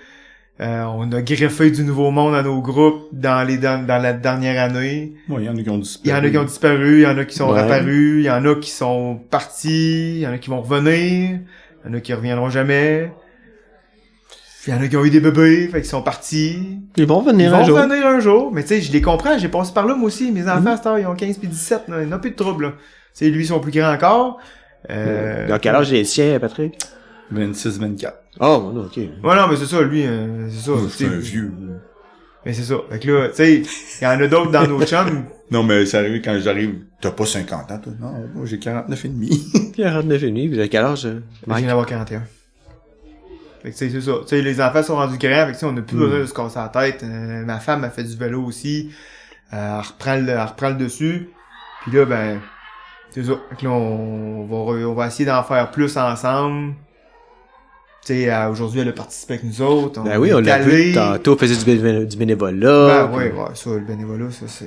On a greffé du nouveau monde dans nos groupes dans la dernière année. Ouais, il y en a qui ont Il disparu. y en a qui ont disparu, il y en a qui sont Ouais. apparus, il y en a qui sont partis, il y en a qui vont revenir, il y en a qui reviendront jamais. Il y en a qui ont eu des bébés, fait qu'ils sont partis. Ils vont Ils venir vont un jour. revenir un jour, mais tu sais, je les comprends, j'ai passé par là moi aussi. Mes enfants, à cette heure, ils ont 15 puis 17, là, il n'y a plus de trouble, là. Tu sais, lui, ils sont plus grands encore. Dans quel âge les siens, Patrick? 26-24. Oh, non, ok. Ouais, non, mais c'est ça, lui, c'est ça. C'est tu sais. un vieux. Mais c'est ça. Fait que là, tu sais, il y en a d'autres dans nos chums. Non, mais c'est arrivé quand j'arrive. T'as pas 50 ans, toi? Non, moi, j'ai 49 et demi. 49 et demi, vous avez quel âge, Je Mike? viens d'avoir 41. Fait que tu sais, c'est ça. Tu sais, les enfants sont rendus grands, fait que tu sais, on n'a plus besoin de se casser la tête. Ma femme a fait du vélo aussi. Elle reprend le dessus. Puis là, ben, c'est ça. Fait que là, on va essayer d'en faire plus ensemble. Tu sais, aujourd'hui, elle a participé avec nous autres. Ben oui, on est l'a vu allés. tantôt, on faisait du bénévolat. Ben ouais, ça, le bénévolat, ça, c'est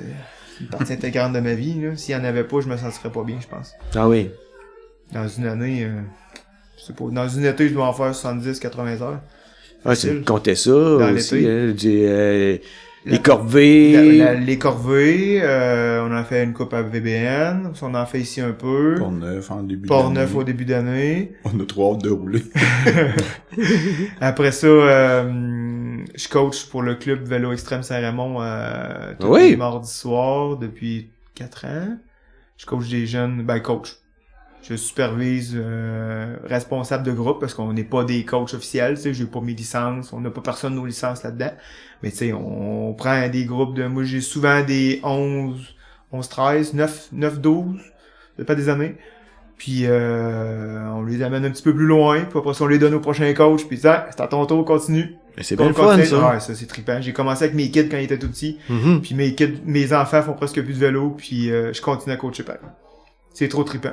une partie intégrante de ma vie, là. S'il y en avait pas, je me sentirais pas bien, je pense. Ah oui. Dans une année, je sais pas, dans une été, je dois en faire 70-80 heures. Ah, tu Facile. comptais ça Dans aussi, l'été. hein, Les corvées. Les corvées, on a fait une coupe à VBN, on en a fait ici un peu. Port-Neuf en début Port-Neuf au début d'année. On a trop hâte de rouler. Après ça, je coach pour le club Vélo Extrême Saint-Raymond tous Oui. les mardis soirs depuis 4 ans. Je coach des jeunes, coach. Je supervise responsable de groupe parce qu'on n'est pas des coachs officiels, tu sais, j'ai pas mes licences, on n'a pas personne nos licences là-dedans. Mais tu sais, on prend des groupes de moi j'ai souvent des 11 13, 9 12, c'est pas des années. Puis on les amène un petit peu plus loin, puis après ça on les donne au prochain coach, puis ça, c'est à ton tour, continue. Mais c'est bien le fun, ça. Ouais, ça c'est trippant. J'ai commencé avec mes kids quand ils étaient tout petits, Mhm. puis mes enfants font presque plus de vélo, puis je continue à coacher pareil. C'est trop trippant.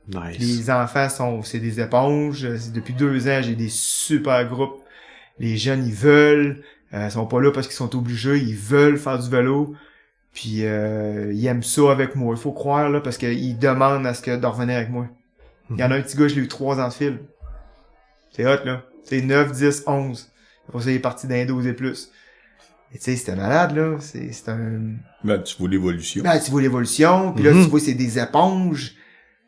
Nice. Les enfants c'est des éponges. Depuis 2 ans, j'ai des super groupes. Les jeunes, ils veulent. Ils sont pas là parce qu'ils sont obligés. Ils veulent faire du vélo. Puis ils aiment ça avec moi. Il faut croire, là, parce qu'ils demandent à ce que de revenir avec moi. Il y en a un petit gars, je l'ai eu 3 ans de fil. C'est hot, là. C'est 9, 10, 11. Après ça, il est parti d'un 12 et plus. Et tu sais, c'était malade, là. C'est un... Ben, tu vois l'évolution. Ben, tu vois l'évolution. Puis là, tu vois, c'est des éponges.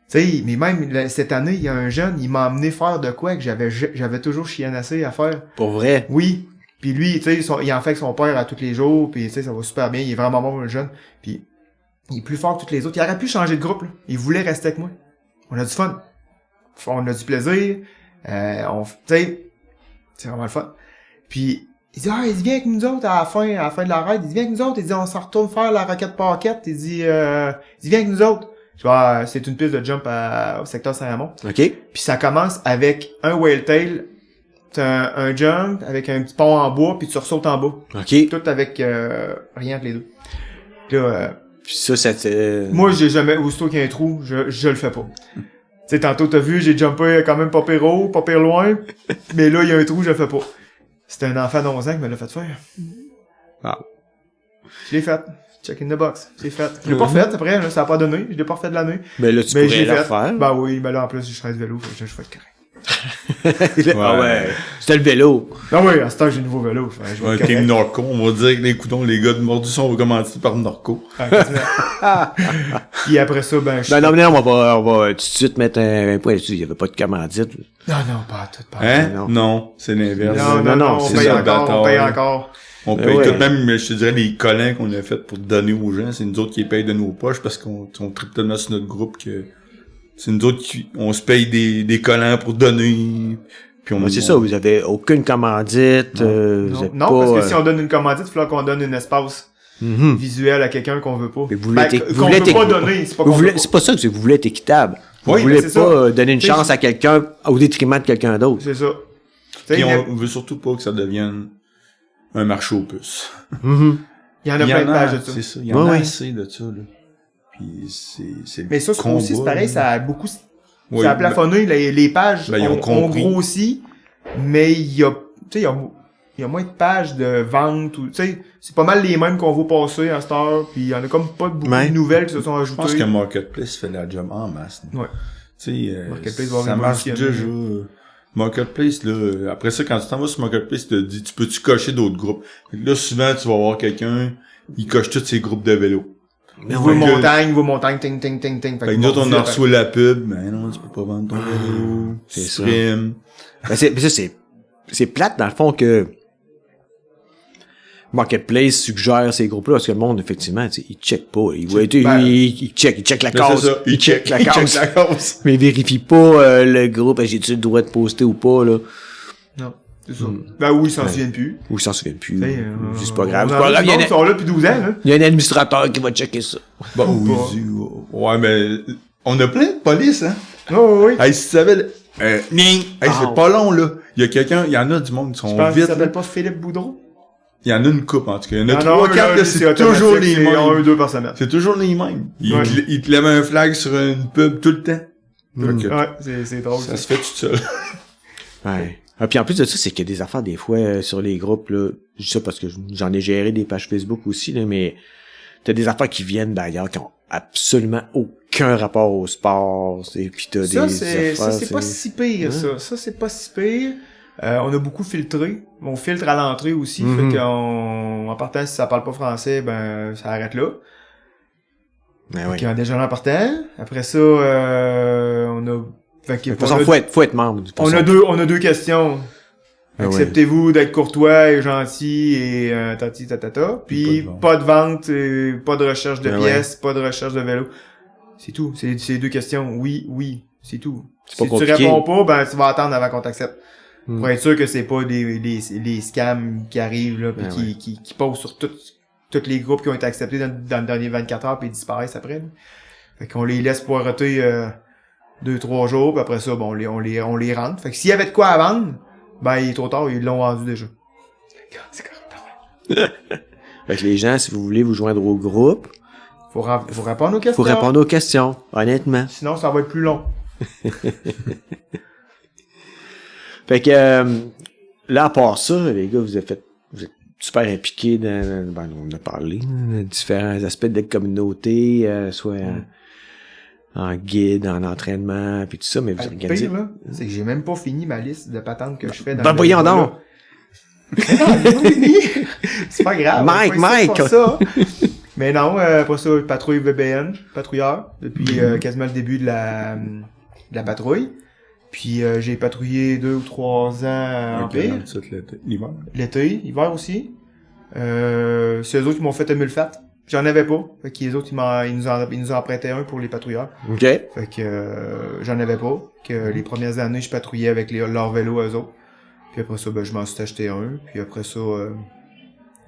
Tu sais, mais même cette année, il y a un jeune, il m'a amené faire de quoi que j'avais toujours chianassé à faire. Pour vrai. Oui. Puis lui, tu sais, il en fait avec son père à tous les jours, puis tu sais, ça va super bien, il est vraiment bon le jeune. Puis il est plus fort que tous les autres. Il aurait pu changer de groupe, là. Il voulait rester avec moi. On a du fun. On a du plaisir. Tu sais, c'est vraiment le fun. Puis il dit il vient avec nous autres à la fin de la ride, il dit viens avec nous autres, il dit on s'en retourne faire la raquette paquette, il dit viens avec nous autres. Je vois, c'est une piste de jump au secteur Saint-Raymond. OK. Puis ça commence avec un whale tail, t'as un jump avec un petit pont en bois, puis tu ressautes en bas. OK. Tout avec rien entre les deux. Puis là, Puis ça, c'était... moi, j'ai jamais, aussitôt qu'il y a un trou, je le fais pas. Tu sais, tantôt, t'as vu, j'ai jumpé quand même pas pire haut, pas pire loin, mais là, il y a un trou, je le fais pas. C'était un enfant d'11 ans qui me l'a fait faire. Ah. Je l'ai fait. Check in the box. C'est fait. Je l'ai pas fait, après, là, ça a pas donné. Je l'ai pas refait de l'année. Mais là, tu Mais pourrais j'ai le fait. refaire. Ben oui, ben là, en plus, je serais de vélo, fait que je vais être correct. Ah ouais. C'était le vélo. Ah oui, à ce temps, j'ai un nouveau vélo. Je vais Un être team correct. Norco, on va dire que les coudons, les gars de Mordu sont recommandés par Norco. Ah, continue. Puis après ça, ben, je... Ben non, mais non, on va tout de suite mettre un point dessus. Il y avait pas de commandite. Non, pas tout, pas Hein? non. Non, c'est l'inverse. Non, c'est on paye ça, le encore, bâtard, on paye là. encore. On paye ouais. tout, même, je te dirais, les collants qu'on a fait pour donner aux gens, c'est nous autres qui les payent de nos poches parce qu'on tripe tellement sur notre groupe que c'est nous autres on se paye des collants pour donner. Puis Ouais, c'est ça, vous avez aucune commandite. vous Non, êtes non, pas, parce que si on donne une commandite, il faut qu'on donne un espace Mhm. visuel à quelqu'un qu'on veut pas. Mais vous voulez être- vous qu'on voulez veut être- pas donner, c'est pas Vous qu'on voulez- veut pas. c'est pas ça que vous voulez être équitable. Vous Oui, voulez mais pas c'est ça. donner une Tu sais, chance à quelqu'un au détriment de quelqu'un d'autre. C'est ça. Tu sais, Puis il y en a- on veut surtout pas que ça devienne un marché aux puces. Mhm. il y en a plein de pages de ça. C'est ça, il y en a Ouais, ouais. assez de ça, là. Puis c'est Mais ça, le combat, aussi, c'est pareil, là. ça a beaucoup, Oui, ça a plafonné, les pages ben, ils ont ont compris. grossi, mais il y a, tu sais, il y a moins de pages de vente, ou, tu sais, c'est pas mal les mêmes qu'on va passer à cette heure, puis il y en a comme pas beaucoup Ouais. de nouvelles qui se sont Je pense ajoutées. que Marketplace fait la job en masse. là. Ouais. Tu sais, Marketplace va ça marche révolutionner. déjà. Marketplace, là, après ça, quand tu t'en vas sur Marketplace, tu te dis, tu peux-tu cocher d'autres groupes? Fait que là, souvent, tu vas voir quelqu'un, il coche tous ses groupes de vélo. Nouveau montagne, ting, ting, ting, ting. Fait que nous autres, on en reçoit la pub, mais non, tu peux pas vendre ton vélo. c'est Tu ça. primes. Ben, mais ça, c'est plate, dans le fond, que Marketplace suggère ces groupes-là, parce que le monde, effectivement, tu sais, il check pas. Il check la Là, c'est case. ça, il check la case. la case. Mais il vérifie pas le groupe. J'ai-tu le droit de poster ou pas, là? Non, c'est ça. Ben oui, ils s'en souviennent plus. Ou il s'en souvient plus. T'sais, C'est pas grave. on C'est en pas a grave. du monde qui sont là depuis 12 ans, là. Il y a un administrateur qui va checker ça. Bah, oui, ouais, mais on a plein de police, hein. Oh, oui. Hey, si tu savais, ning! Hey, Ah. c'est pas long, là. Il y a quelqu'un, il y en a du monde qui sont Je pense qu'il vite, là. s'appelle pas Philippe Boudreau. Il y en a une coupe, en tout cas. Il y en a Non, 3, non, 4, là, là, c'est toujours les automatique, c'est un, mêmes. 2 par semaine. C'est toujours les mêmes. Ouais. Il te lève un flag sur une pub tout le temps. Fait que Ouais, c'est drôle, ça ça. se fait tout seul. Ouais. Ah, puis en plus de ça, c'est qu'il y a des affaires des fois sur les groupes, là. Je dis ça parce que j'en ai géré des pages Facebook aussi, là, mais t'as des affaires qui viennent d'ailleurs qui ont absolument aucun rapport au sport. Et puis t'as Ça, des c'est affaires, pas si pire, ça. Ça, c'est pas si pire. On a beaucoup filtré. On filtre à l'entrée aussi. Mhm. Fait qu'en partant, si ça parle pas français, ben ça arrête là. Ben oui. Fait qu'en déjeuner en partant. Après ça, on a... Fait que De toute façon, faut être membre. de toute on façon. a deux questions. Ah ouais. Acceptez-vous d'être courtois et gentil et tati tatata. Puis pas de vente, pas de recherche de Ah pièces, pas de recherche de vélo. C'est tout. C'est les deux questions. Oui, c'est tout. C'est pas Si tu compliqué. réponds pas, ben tu vas attendre avant qu'on t'accepte. Hmm. Pour être sûr que c'est pas des scams qui arrivent là, puis Ah ouais. qui posent sur tous les groupes qui ont été acceptés dans les derniers 24 heures puis ils disparaissent après. Là. Fait qu'on les laisse poireter 2-3 jours, puis après ça, bon, on les rentre. Fait que s'il y avait de quoi à vendre, ben il est trop tard, ils l'ont vendu déjà. C'est correct. Fait que les gens, si vous voulez vous joindre au groupe, Faut répondre aux questions. faut répondre aux questions, honnêtement. Sinon, ça va être plus long. Fait que là, à part ça, les gars, vous êtes super impliqués dans ben, on en a parlé, là, différents aspects de la communauté, soit en guide, en entraînement, puis tout ça, mais vous Le organisez. pire, là, c'est que j'ai même pas fini ma liste de patentes que je fais dans Ben le voyons vélo, donc! là. Mais non, j'ai pas fini. C'est pas grave. Mike, on va essayer de Mike! faire ça. Mais non, après ça, patrouille VBN, patrouilleur, depuis quasiment le début de la patrouille. Puis j'ai patrouillé 2 ou 3 ans en Ok, pire. ça, l'hiver. L'été, hiver aussi. C'est eux autres qui m'ont fait un mulfat. J'en avais pas. Fait que les autres, ils nous ont prêté un pour les patrouilleurs. OK. Fait que j'en avais pas. Que les premières années, je patrouillais avec leur vélo eux autres. Puis après ça, ben je m'en suis acheté un. Puis après ça,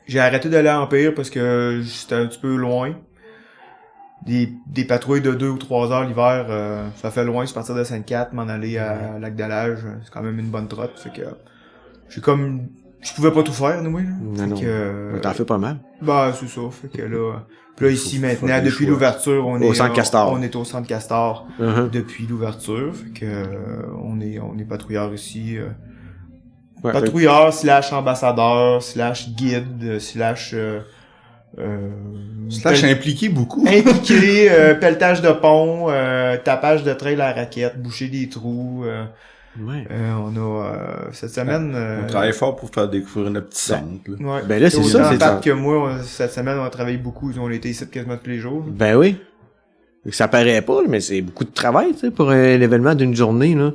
j'ai arrêté d'aller à Empire parce que c'était un petit peu loin. Des patrouilles de 2 ou 3 heures l'hiver, ça fait loin. Je suis parti de Sainte-Cat, m'en aller à Lac-de-Lage. C'est quand même une bonne trotte. Fait que j'ai comme... Je pouvais pas tout faire, nous, là. Non, Fait que, T'en fais pas mal. bah, c'est ça. Fait que là, puis là ici Faut maintenant, faire des depuis choix. l'ouverture, Au Centre Castor. on est au Centre Castor Uh-huh. depuis l'ouverture. Fait que on est patrouilleur ici. Ouais, Patrouilleur / ambassadeur / guide / Slash pel- impliqué beaucoup. impliqué, pelletage de pont, tapage de trail à raquette, boucher des trous. ouais. On a cette semaine. On travaille fort pour faire découvrir notre petit centre. Là. Ouais. Ben là, c'est Autant ça, c'est Pat ça. que moi, cette semaine, on a travaillé beaucoup. On a été ici quasiment tous les jours. Ben oui. Ça paraît pas, mais c'est beaucoup de travail, tu sais, pour un événement d'une journée, là.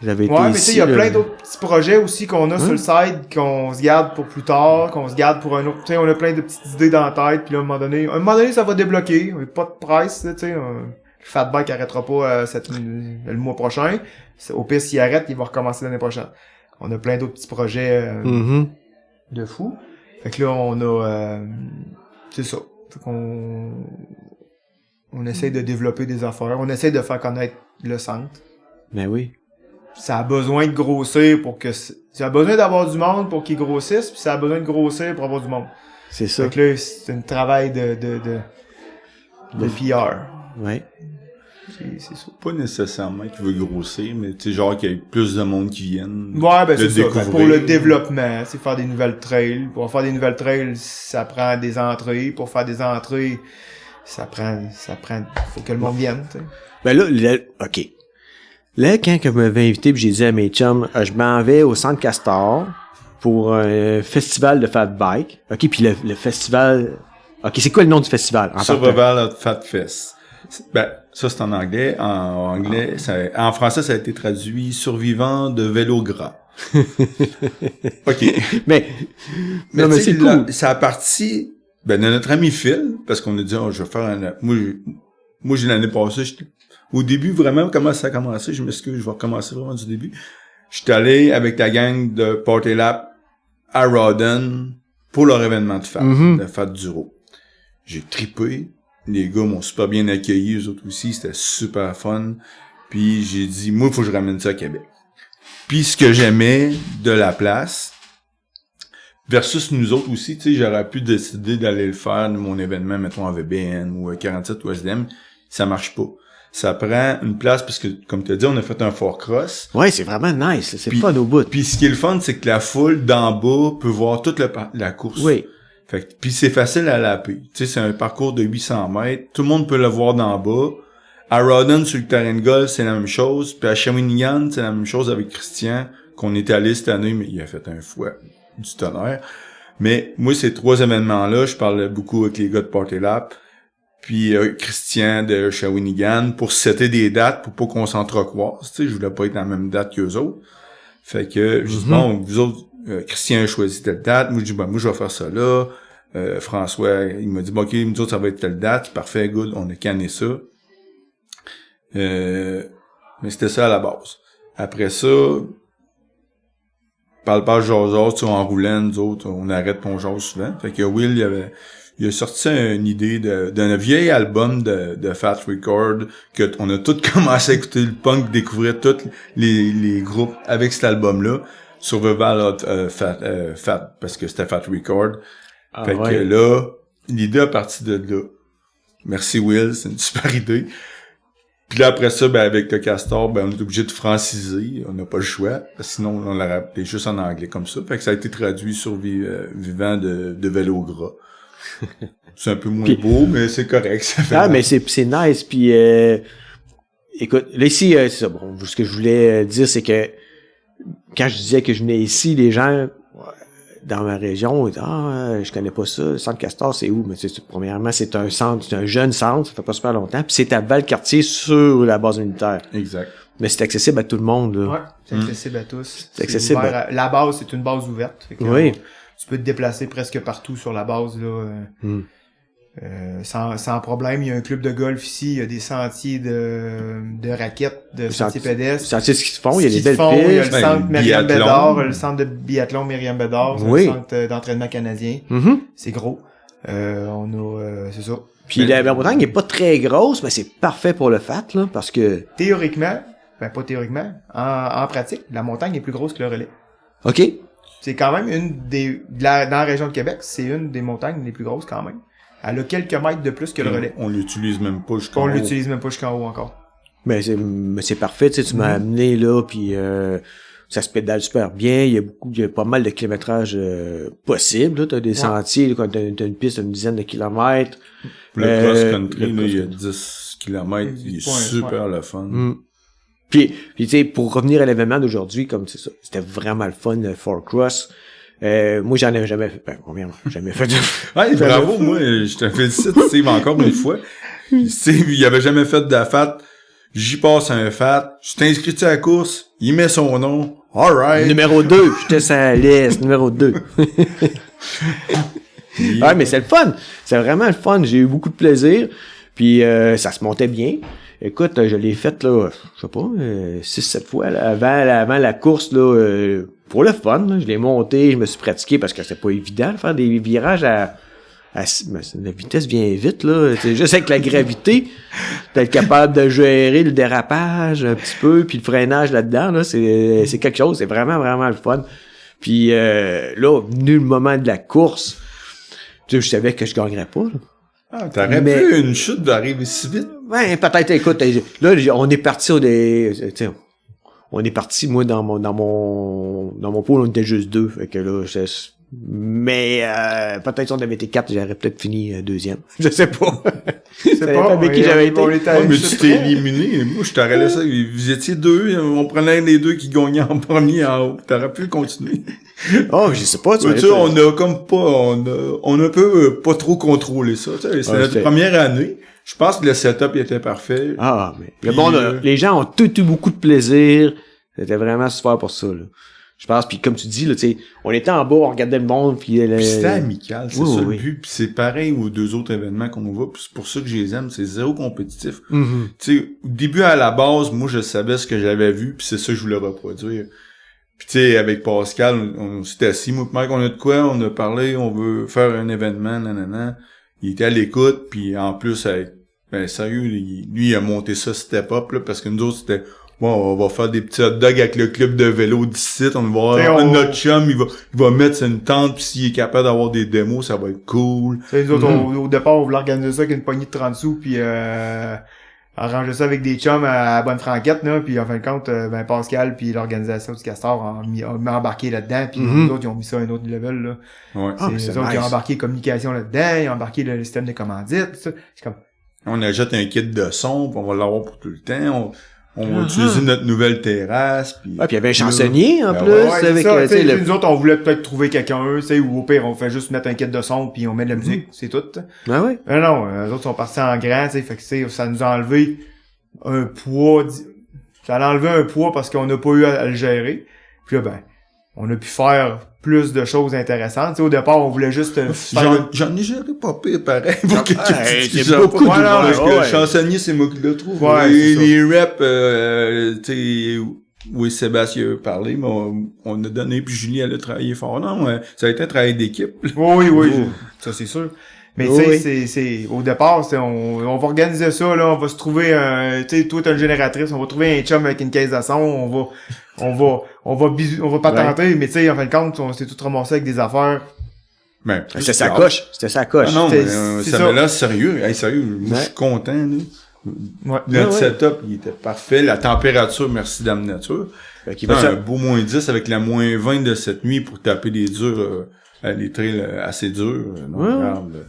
Vous avez été Ouais, mais tu sais, il y a ici, plein là. d'autres petits projets aussi qu'on a sur le site, qu'on se garde pour plus tard, qu'on se garde pour un autre. Tu sais, on a plein de petites idées dans la tête, puis là, à un moment donné, ça va débloquer. On n'a pas de presse, tu sais. Le fat bike arrêtera pas le mois prochain. Au pire, s'il arrête, il va recommencer l'année prochaine. On a plein d'autres petits projets Mhm. de fou. Fait que là, on a... c'est ça. Fait qu'on... On essaie de développer des affaires. On essaie de faire connaître le centre. Ben oui. Ça a besoin de grossir pour que... Ça a besoin d'avoir du monde pour qu'il grossisse, puis ça a besoin de grossir pour avoir du monde. C'est ça. Fait que là, c'est un travail de PR. Ouais. C'est ça. Pas nécessairement qu'il veut grossir, mais tu sais, genre qu'il y ait plus de monde qui vienne. Ouais, ben Le c'est ça. Ben, découvrir. pour le développement, c'est faire des nouvelles trails. Pour faire des nouvelles trails, ça prend des entrées. Pour faire des entrées, ça prend, faut que le monde vienne, tu sais. Ben là, OK. Là, quand que vous m'avez invité, puis j'ai dit à mes chums, je m'en vais au Centre Castor pour un festival de fat bike. OK, puis le festival... OK, c'est quoi le nom du festival? En partant? Survival at Fat Fest. Ben, ça c'est en anglais. En français, ça a été traduit Survivant de vélo gras. OK. Mais non, mais tu sais, c'est cool. Ça a parti de notre ami Phil, parce qu'on a dit, je vais faire moi, j'ai l'année passée, au début, vraiment, comment ça a commencé, je m'excuse, je vais recommencer vraiment du début. J'étais allé avec ta gang de Party Lap à Rawdon pour leur événement de fat, de Fat Duro. J'ai trippé. Les gars m'ont super bien accueilli, eux autres aussi, c'était super fun. Puis j'ai dit, moi, il faut que je ramène ça à Québec. Puis ce que j'aimais de la place, versus nous autres aussi, tu sais, j'aurais pu décider d'aller le faire, mon événement, mettons, à VBN ou à 47 ou SDM, ça marche pas. Ça prend une place, parce que, comme tu as dit, on a fait un Fort Cross. Ouais, c'est vraiment nice. C'est Puis- fun au bout. Puis ce qui est le fun, c'est que la foule d'en bas peut voir toute la course. Oui. Fait que, puis c'est facile à laper. Tu sais, c'est un parcours de 800 mètres. Tout le monde peut le voir d'en bas. À Rawdon, sur le terrain de golf, c'est la même chose. Puis à Shawinigan, c'est la même chose avec Christian. qu'on était allé cette année, mais il a fait un fouet du tonnerre. Mais moi, ces 3 événements-là, je parlais beaucoup avec les gars de Party Lap, puis Christian de Shawinigan, pour setter des dates, pour pas qu'on s'entrecroise. Tu sais, je voulais pas être à la même date qu'eux autres. Fait que, je dis, bon, vous autres, Christian a choisi telle date. Moi, je dis, moi, je vais faire ça là. François, il m'a dit, bon, OK, nous autres, ça va être telle date. Parfait, good, on a canné ça. Mais c'était ça à la base. Après ça, parle pas jaseur, tu sais, en roulant, nous autres, on arrête ton jase souvent. Fait que Will, il a sorti une idée d'un vieil album de Fat Record, que on a tous commencé à écouter le punk, découvrir tous les groupes avec cet album-là. Survival Fat, parce que c'était Fat Record. Fait que là, l'idée a parti de là. Merci Will, c'est une super idée. Puis là, après ça, avec le Castor, on est obligé de franciser. On n'a pas le choix. Sinon, on l'aurait appelé juste en anglais comme ça. Fait que ça a été traduit sur Vivant de Vélo Gras. C'est un peu moins beau, mais c'est correct. Ça fait mais c'est nice. Puis, écoute, là, ici, c'est ça. Bon, ce que je voulais dire, c'est que quand je disais que je venais ici, les gens dans ma région, ils disaient, je connais pas ça. Le centre Castor, c'est où? Mais premièrement, c'est un centre, c'est un jeune centre, ça fait pas super longtemps. Puis c'est à Valcartier sur la base militaire. Exact. Mais c'est accessible à tout le monde, là. Ouais, c'est accessible à tous. C'est accessible. La base, c'est une base ouverte. Fait que, oui. Tu peux te déplacer presque partout sur la base, là. Sans problème. Il y a un club de golf ici, il y a des sentiers de raquettes, de sentiers pédestres. Sentiers qui se font, il y a des belles pistes. Il y a le centre Myriam Bédard, le centre de biathlon Myriam Bédard, le centre d'entraînement canadien. C'est gros. On a, c'est ça. Puis la Bretagne est pas très grosse, mais c'est parfait pour le fat, là, parce que... Théoriquement, pas théoriquement, en pratique, la montagne est plus grosse que le relais. OK. C'est quand même dans la région de Québec, c'est une des montagnes les plus grosses quand même. Elle a quelques mètres de plus que le relais. On l'utilise même pas jusqu'en haut. On l'utilise même pas jusqu'en haut encore. Mais c'est parfait, tu sais, tu m'as amené là, puis ça se pédale super bien. Il y a pas mal de kilométrage possible. Là, t'as des sentiers, là, quand t'as une piste d'une dizaine de kilomètres. Le cross-country, là, il y a 10 kilomètres, il est super le fun. Puis tu sais, pour revenir à l'événement d'aujourd'hui, comme c'est ça, c'était vraiment le fun, le Four Cross. Moi, j'en ai jamais fait. Jamais fait. Ouais, bravo, moi, je te félicite, Steve, encore une fois. Steve, il avait jamais fait de fat. J'y passe un fat. Je t'ai inscrit à la course. Il met son nom. Alright. Numéro 2. J'étais sur la liste. Numéro 2. Ouais, mais c'est le fun. C'est vraiment le fun. J'ai eu beaucoup de plaisir. Puis, ça se montait bien. Écoute, je l'ai fait, là, je sais pas, 6-7 fois, là, avant la course, là, pour le fun, là. Je l'ai monté, je me suis pratiqué parce que c'est pas évident de faire des virages à la vitesse vient vite, là. C'est juste avec la gravité, d'être capable de gérer le dérapage un petit peu, puis le freinage là-dedans, là, c'est quelque chose, c'est vraiment, vraiment le fun. Puis, là, venu le moment de la course, tu sais, je savais que je gagnerais pas, là. Ah, t'aurais pu une chute d'arriver si vite. Ouais, peut-être, écoute, là, on est parti on est parti, moi, dans mon pôle, on était juste 2. Fait que là, mais, peut-être si on avait été 4, j'aurais peut-être fini deuxième. Je sais pas. C'est pas avec qui j'avais été. Mais tu t'es éliminé. Moi, je t'aurais laissé. Vous étiez 2, on prenait les 2 qui gagnaient en premier en haut. T'aurais pu continuer. Oh, je sais pas, tu sais, on a comme pas, on a un peu pas trop contrôlé ça. C'est notre première année. Je pense que le setup était parfait. Ah, mais puis, bon, les gens ont tout eu beaucoup de plaisir. C'était vraiment super pour ça, là. Je pense, puis comme tu dis, là, tu sais, on était en bas, on regardait le monde, puis c'était amical, c'est ça le but, puis c'est pareil aux 2 autres événements qu'on va, puis c'est pour ça que je les aime, c'est zéro compétitif. Tu sais, au début, à la base, moi, je savais ce que j'avais vu, puis c'est ça que je voulais reproduire. Puis tu sais, avec Pascal, on s'était assis, moi, Mike, on a de quoi, on a parlé, on veut faire un événement, nanana. Il était à l'écoute, puis en plus, sérieux, lui, il a monté ça step up, là, parce que nous autres, c'était, bon, on va faire des petits hot dogs avec le club de vélo d'ici, on va voir notre chum, il va mettre sur une tente, puis s'il est capable d'avoir des démos, ça va être cool. Nous autres, au départ, on voulait organiser ça avec une poignée de 30 sous, puis arranger ça avec des chums à bonne franquette, là, puis en fin de compte, Pascal puis l'organisation du Castor ont embarqué là-dedans, puis nous autres, ils ont mis ça à un autre level, là. Ouais. C'est eux autres qui ont embarqué communication là-dedans, ils ont embarqué le système de commandite, tout ça. C'est comme... On achète un kit de son, puis on va l'avoir pour tout le temps. On va utiliser notre nouvelle terrasse. Puis il y avait un chansonnier, en Ben plus. Ouais, c'est avec, ça, tu sais, nous autres, on voulait peut-être trouver quelqu'un, tu sais, ou au pire, on fait juste mettre un kit de son puis on met de la musique, c'est tout. Ah ouais? Mais non, les autres sont partis en grand, tu sais, fait que ça nous a enlevé un poids, ça a enlevé un poids parce qu'on n'a pas eu à le gérer. Puis là, ben, on a pu faire plus de choses intéressantes. Tu sais, au départ, on voulait juste faire... J'en ai géré pas pire, pareil. Pour quelqu'un qui c'est gère beaucoup pas. de Parce que ouais. le chansonnier, c'est moi qui le trouve. Ouais, Et c'est les reps, tu sais, oui, Sébastien a parlé, mais on a donné, puis Julie, elle a travaillé fort. Non, ça a été un travail d'équipe. Oui, Oh. ça c'est sûr. Mais Oh, tu oui. sais, c'est au départ, on va organiser ça, là, on va se trouver tu sais, toi t'as une génératrice, on va trouver un chum avec une caisse de son, on va patenter, mais tu sais, en fin de compte, on s'est tout ramassé avec des affaires. Ben, C'était sa coche. C'était sa coche. Ah non, C'est- mais c'est ça ça. m'a l'air sérieux. Hey, sérieux, moi, je Ouais. suis content, là. Ouais. Notre Ouais. setup, il était parfait. La température, merci Dame Nature. Fait qu'il va Un se- beau moins 10 avec la moins 20 de cette nuit pour taper des durs, des trails assez durs. Non, Ouais. regarde, là.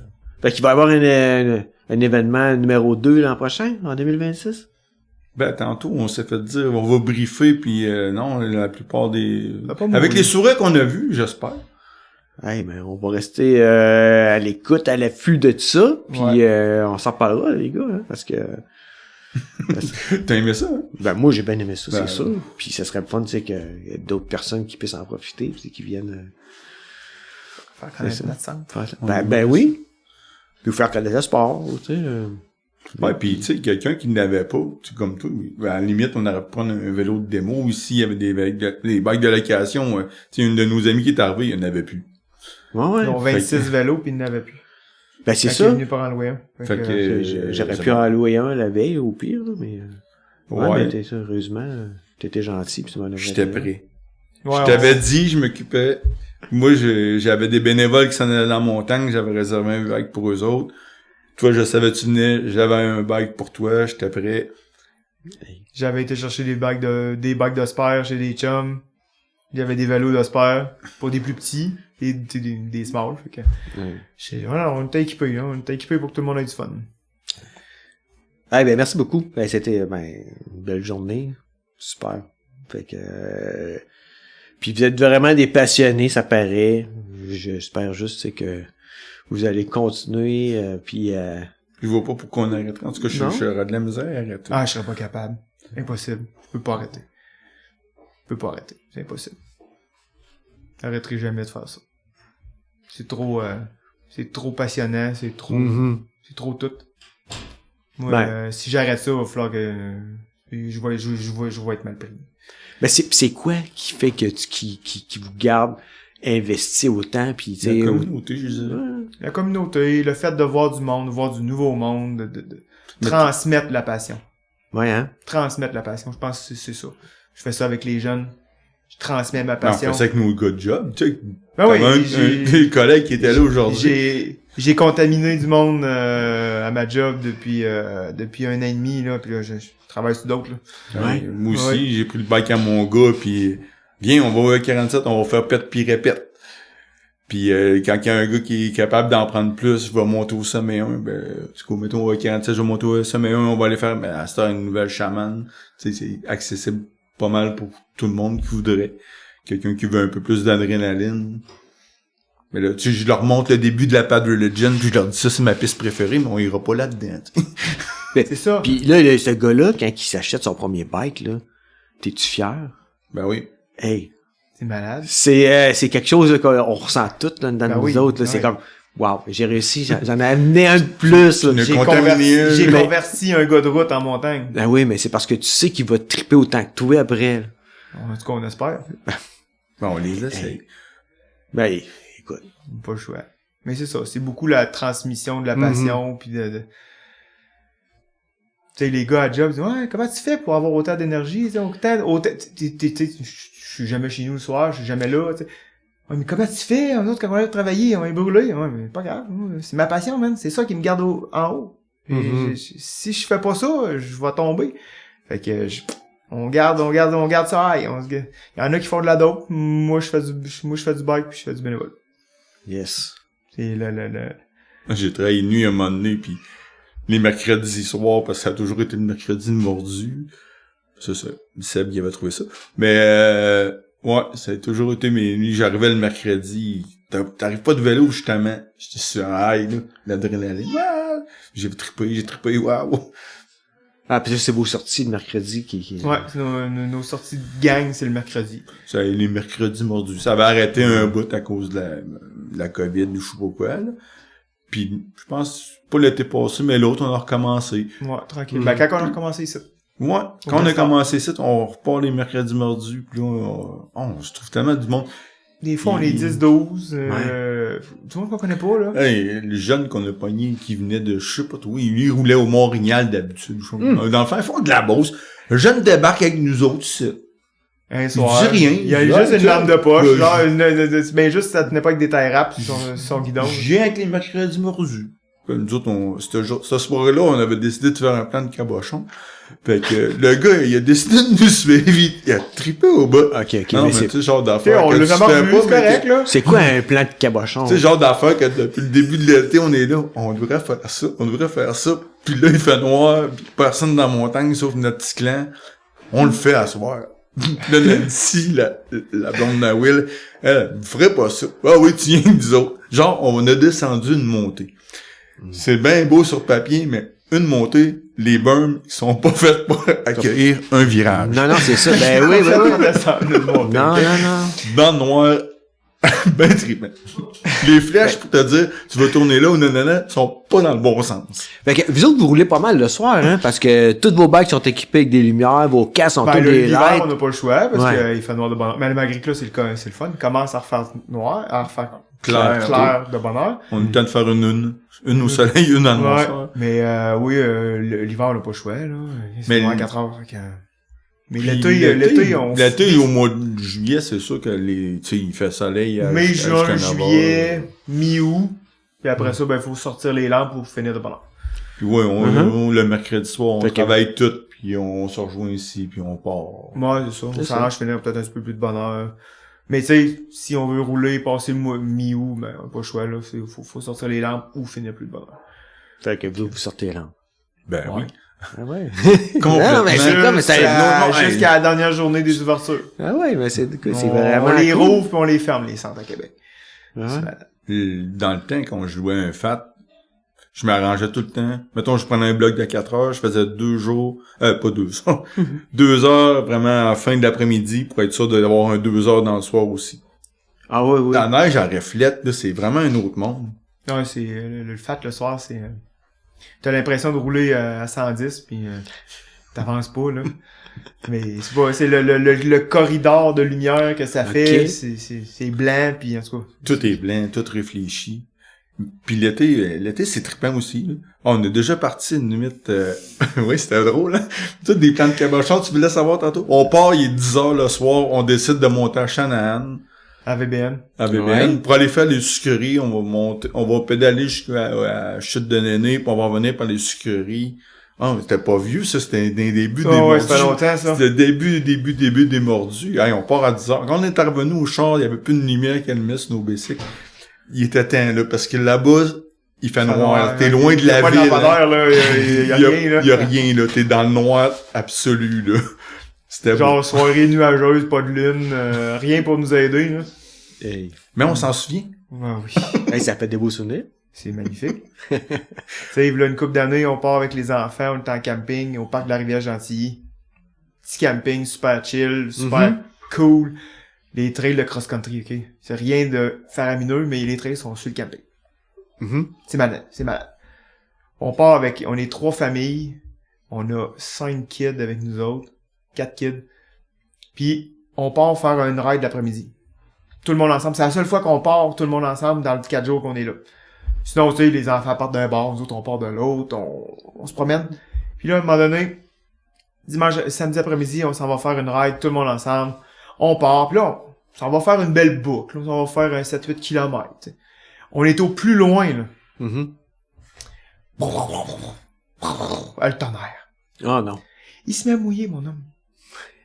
Fait qu'il va y avoir un événement numéro 2 l'an prochain, en 2026. Ben, tantôt, on s'est fait dire, on va briefer, puis non, la plupart des... Ça a pas Avec mouru. les souris qu'on a vus, j'espère. Hey, ben, on va rester à l'écoute, à l'affût de tout ça, puis on s'en reparlera, les gars, hein, parce que... T'as aimé ça, hein? Ben, moi, j'ai bien aimé ça, Ben, c'est sûr. Puis ça serait le fun, tu sais, qu'il y ait d'autres personnes qui puissent en profiter, puis qui viennent Faire connaître c'est ça. notre sang. faire ça. Ben oui. Puis vous faire connaître le sport, tu sais. Ouais, puis tu sais, quelqu'un qui n'avait pas, tu sais, comme toi, ben, à la limite, on aurait pu prendre un vélo de démo. Ici, il y avait des bikes de location. Tu sais, une de nos amies qui est arrivée, il n'y en avait plus. Ouais, ouais. Ils ont 26 vélos pis ils n'avaient plus. Ben, c'est Fait qu'il est ça. venu pour en louer un. Fait que, J'aurais ça pu va. en louer un la veille, au pire, là, mais... Ouais, mais t'es ça, heureusement, t'étais gentil, puis tu m'en as j'étais fait un. prêt. Ouais, Je t'avais dit, je m'occupais. Moi, j'avais des bénévoles qui s'en allaient dans la montagne, j'avais réservé un bike pour eux autres. Toi, je savais tu venais, j'avais un bike pour toi, j'étais prêt. J'avais été chercher des bacs de spare chez des chums. Il y avait des vélos de spare pour des plus petits et des small. Fait que, voilà, on était équipés, hein. On était équipés pour que tout le monde ait du fun. Ah, ben, merci beaucoup. Ben, c'était, une belle journée. Super. Fait que, puis vous êtes vraiment des passionnés, ça paraît. J'espère juste, c'est que vous allez continuer, puis Je vois pas pourquoi on arrêterait. En tout cas, Non. j'aurais de la misère à arrêter. Ah, je serais pas capable. Impossible. Je peux pas arrêter. Je peux pas arrêter. C'est impossible. J'arrêterai jamais de faire ça. C'est trop passionnant, c'est trop tout. Moi, Ben. si j'arrête ça, il va falloir que je vais être mal pris. ben, c'est quoi qui fait que qui vous garde investi autant, puis tu La sais, communauté, je disais. La communauté, le fait de voir du monde, voir du nouveau monde, de transmettre la passion. ouais, hein? Transmettre la passion, je pense que c'est ça. Je fais ça avec les jeunes. Je transmets ma Non, on passion. fait ça avec nos gars de job. Tu sais, Ben oui, comme un j'ai- des collègues qui était là aujourd'hui. J'ai contaminé du monde à ma job depuis un an et demi là, puis là je travaille sur d'autres là. Ouais. Moi aussi, Ouais. j'ai pris le bike à mon gars, puis viens, on va au 47, on va faire pète puis répète. Puis quand il y a un gars qui est capable d'en prendre plus, je vais monter au sommet 1. Ben, du coup, mettons au 47, je vais monter au sommet 1, on va aller faire à cette heure une nouvelle chamane. Tu sais, c'est accessible pas mal pour tout le monde qui voudrait. Quelqu'un qui veut un peu plus d'adrénaline. Mais là, tu sais, je leur montre le début de la Pad Religion, puis je leur dis ça, c'est ma piste préférée, mais on ira pas là-dedans. tu sais. C'est ça. Puis là, ce gars-là, quand il s'achète son premier bike, là, t'es-tu fier? Ben oui. Hey, C'est malade. c'est quelque chose là, qu'on ressent tout là, dans Ben nous oui, autres. Là, ben c'est oui. comme, wow, j'ai réussi, j'en ai amené un de plus. Là. Ne J'ai contaminé un. j'ai Mais- converti un gars de route en montagne. Ben oui, mais c'est parce que tu sais qu'il va te triper autant que toi après. Là. En tout cas, on espère. Bon, on les essaye. Ben, écoute. Pas le choix. Mais c'est ça, c'est beaucoup la transmission de la passion, puis de... Tu sais, les gars à job disent « Ouais, comment tu fais pour avoir autant d'énergie? Je suis jamais chez nous le soir, je suis jamais là. T'sais. Ouais, mais comment tu fais? Un autre, quand on va travailler, on va brûler. Ouais, mais pas grave. C'est ma passion, man. C'est ça qui me garde en haut. Et si je fais pas ça, je vais tomber. Fait que on garde ça high. Il y en a qui font de la dope. Moi, je fais du bike puis je fais du bénévole. Yes. C'est J'ai travaillé de nuit un moment donné, puis les mercredis soirs, parce que ça a toujours été le mercredi de mordu. C'est ça. Seb qui avait trouvé ça. Mais ouais, ça a toujours été mes nuits. J'arrivais le mercredi. T'arrives pas de vélo, justement. J'étais sur un high, là. L'adrénaline. Ah! J'ai trippé, waouh! Ah, puis c'est vos sorties de mercredi qui... Ouais, c'est nos sorties de gang, c'est le mercredi. Ça, les mercredis mordus. Ça avait arrêté un bout à cause de la COVID ou je sais pas quoi, là. Puis, je pense, pas l'été passé, mais l'autre, on a recommencé. Ouais, tranquille. Ben, quand on a recommencé ici. Ouais, quand on a commencé ça, on repart les mercredis mordus, puis là, on se trouve tellement du monde. Des fois, on est 10-12, tout le monde qu'on connaît pas, là. Hey, le jeune qu'on a pogné, qui venait de, je sais pas trop, lui, il roulait au Mont-Rignal d'habitude. Dans le fond, ils font de la Beauce. Le jeune débarque avec nous autres, ici. Un soir. Il dit rien. Il y a juste une lampe de poche, genre, ben juste, ça tenait pas avec des tailles rap sur son guidon. Je viens avec les mercredis mordus. Nous autres, ce soir-là, on avait décidé de faire un plan de cabochon. Fait que, le gars, il a décidé de nous suivre. Il a trippé au bas. Ok, Non, mais tu sais, genre d'affaires. On que l'a tu jamais fais revu, pas, c'est mais correct, là. C'est quoi un plan de cabochon? Tu sais, genre d'affaires que depuis le début de l'été, on est là. On devrait faire ça. Puis là, il fait noir, pis personne dans la montagne, sauf notre petit clan. On le fait à soir. Là, Nancy, la blonde de Will, elle ferait pas ça. Ah oui, tiens, nous autres. Genre, on a descendu une montée. C'est bien beau sur papier, mais une montée, les berms, ils sont pas faits pour accueillir un virage. Non, c'est ça. Ben oui. Non. Dans le noir, ben trippant. Les flèches, pour te dire, tu vas tourner là ou nanana, sont pas dans le bon sens. Fait que vous autres, vous roulez pas mal le soir, hein, parce que toutes vos bikes sont équipées avec des lumières, vos casques sont Ben, toutes des l'hiver, lights. on n'a pas le choix, parce Ouais. qu'il fait noir de bonheur. Mais malgré que là, c'est le fun. Il commence à refaire noir, à refaire Clair. de bonheur. On a eu le temps de faire une au soleil, une à Ouais. noir. Mais, oui, l'hiver, on n'a pas le choix, là. C'est Mais noir à 4 heures. Mais Puis l'été, au mois de juillet, c'est sûr que tu sais, il fait soleil. mai, juin, jusqu'à juillet, mi-août. Puis après ça, ben, il faut sortir les lampes pour finir de bonheur. Puis ouais, on, le mercredi soir, on Fait que- travaille tout, puis on se rejoint ici, puis on part. Ouais, c'est ça. On C'est s'arrange finir peut-être un petit peu plus de bonheur. Mais tu sais, si on veut rouler, passer le mois mi-août, ben, on n'a pas le choix, là. Faut sortir les lampes ou finir plus de bonheur. Fait que vous sortez là. Ben oui. Ah ouais. Complètement. Non, mais c'est comme, Jusqu'à la dernière journée des ouvertures. Ah ouais, mais c'est On vraiment les cool. rouvre puis on les ferme, les centres à Québec. Ouais. Dans le temps, quand je jouais un fat, je m'arrangeais tout le temps. Mettons, je prenais un bloc de 4 heures, je faisais 2 jours, pas 2 heures. 2 heures, vraiment, à la fin de l'après-midi, pour être sûr d'avoir un 2 heures dans le soir aussi. Ah ouais, oui. La neige, elle reflète, là, c'est vraiment un autre monde. Non, c'est, le fat, le soir, c'est, t'as l'impression de rouler à 110 puis t'avances pas, là. Mais c'est pas, c'est le corridor de lumière que ça fait, Ok. c'est blanc puis en tout cas. Tout est blanc, tout réfléchi. Puis l'été, c'est trippant aussi, là. On est déjà parti une limite, oui, c'était drôle, hein. Toutes des plans de cabochon, tu voulais savoir tantôt. On part, il est 10 heures le soir, on décide de monter à Shanahan. À VBN. À VBN. Ouais. Pour aller faire les sucreries, on va pédaler jusqu'à la chute de Néné, puis on va revenir par les sucreries. Ah, mais c'était pas vieux, ça, c'était des débuts des Oh, ouais, mordus. ça fait longtemps, ça. C'était le début des mordus. Hey, on part à 10 heures. Quand on est revenu au char, il y avait plus de lumière qui allumait sur nos bicycles. Il était temps, là, parce que là-bas, il fait noir. T'es loin de la Pas de ville. lampadaire, là. Il y a rien, là. Il y a rien, là. T'es dans le noir absolu, là. C'était Genre, soirée nuageuse, pas de lune, rien pour nous aider, là. Hey. Mais on s'en souvient. Ouais, oui. Hey, ça fait des beaux souvenirs. C'est magnifique. Tu sais, là, une couple d'années, on part avec les enfants, on est en camping, au parc de la Rivière-Gentilly. Petit camping, super chill, super cool. Les trails de cross-country, ok? C'est rien de faramineux, mais les trails sont sur le camping. C'est malade, c'est malade. On part avec, on est 3 familles, on a 5 kids avec nous autres, 4 kids. Puis, on part faire une ride l'après-midi. Tout le monde ensemble. C'est la seule fois qu'on part tout le monde ensemble dans les 4 jours qu'on est là. Sinon, tu sais, les enfants partent d'un bord, nous autres, on part de l'autre, on se promène. Puis là, à un moment donné, samedi après-midi, on s'en va faire une ride, tout le monde ensemble. On part, puis là, on s'en va faire une belle boucle. On va faire un 7-8 km. T'sais. On est au plus loin, là. Le tonnerre. Oh non. Il se met à mouiller, mon homme.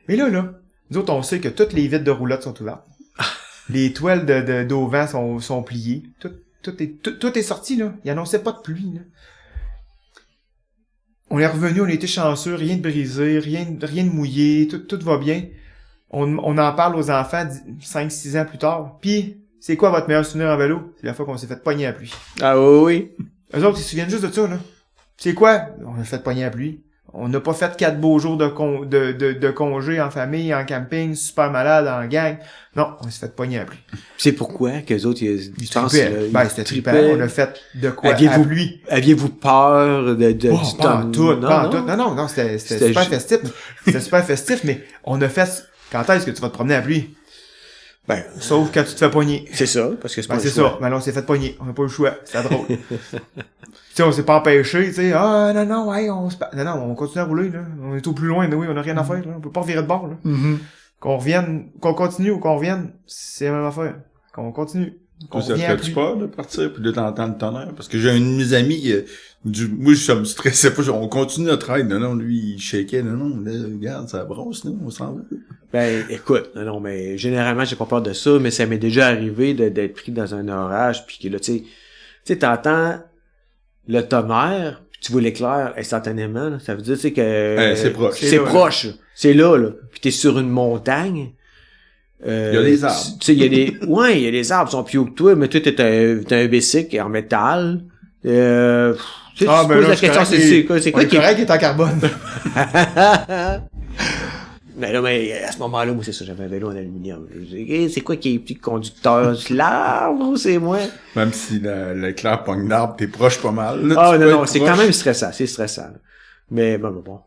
Mais là, nous autres, on sait que toutes les vitres de roulotte sont ouvertes. Les toiles d'auvent sont pliées. Tout est sorti, là. Il annonçait pas de pluie, là. On est revenu, on a été chanceux, rien de brisé, rien de mouillé, tout va bien. On en parle aux enfants 5-6 ans plus tard. Puis, c'est quoi votre meilleur souvenir en vélo? C'est la fois qu'on s'est fait pogner à la pluie. Ah oui. Eux autres, ils se souviennent juste de ça, là. C'est quoi? On a fait pogner à la pluie. On n'a pas fait 4 beaux jours de congé en famille, en camping, super malade, en gang. Non, on s'est fait pogner à la pluie. C'est pourquoi qu'eux autres, ils pensent... C'était trippant. On a fait de quoi à pluie. Aviez-vous peur du pas en tout, non, c'était super juste... festif. C'était super festif, mais on a fait... Quand est-ce que tu vas te promener à la pluie? Ben, sauf quand tu te fais pogner. C'est ça, parce que c'est pas c'est ça. Mais là, on s'est fait pogner. On n'a pas eu le choix. C'était drôle. Tu sais, on s'est pas empêché, tu sais. Ah, non, ouais, non, on continue à rouler, là. On est au plus loin, oui, on a rien à faire, là. On peut pas virer de bord, là. Qu'on continue ou qu'on revienne, c'est la même affaire. Qu'on continue. Ça te fait-tu peur de partir puis de t'entendre le tonnerre? Parce que j'ai un de mes amis, moi, je me stressais pas, on continue notre ride. Non, lui, il shakeait. Non, là, regarde, ça brosse, nous, on s'en va. Ben, écoute, non, mais généralement, j'ai pas peur de ça, mais ça m'est déjà arrivé d'être pris dans un orage, puis que là, tu sais, t'entends le tonnerre, puis tu vois l'éclair instantanément, là. Ça veut dire, tu sais, que... c'est proche. C'est proche. C'est là. Puis t'es sur une montagne. Il y a des arbres. Tu sais, il y a des arbres qui sont plus hauts que toi, mais toi, t'es un bicycle en métal. Tu sais, tu poses la question, c'est quoi qui est en carbone? Mais là, à ce moment-là, moi, c'est ça, j'avais un vélo en aluminium. C'est quoi qui est plus conducteur? C'est l'arbre ou c'est moi? Même si l'éclair pogne l'arbre, t'es proche pas mal. Là, ah, non, c'est quand même stressant, c'est stressant. Là. Mais bon,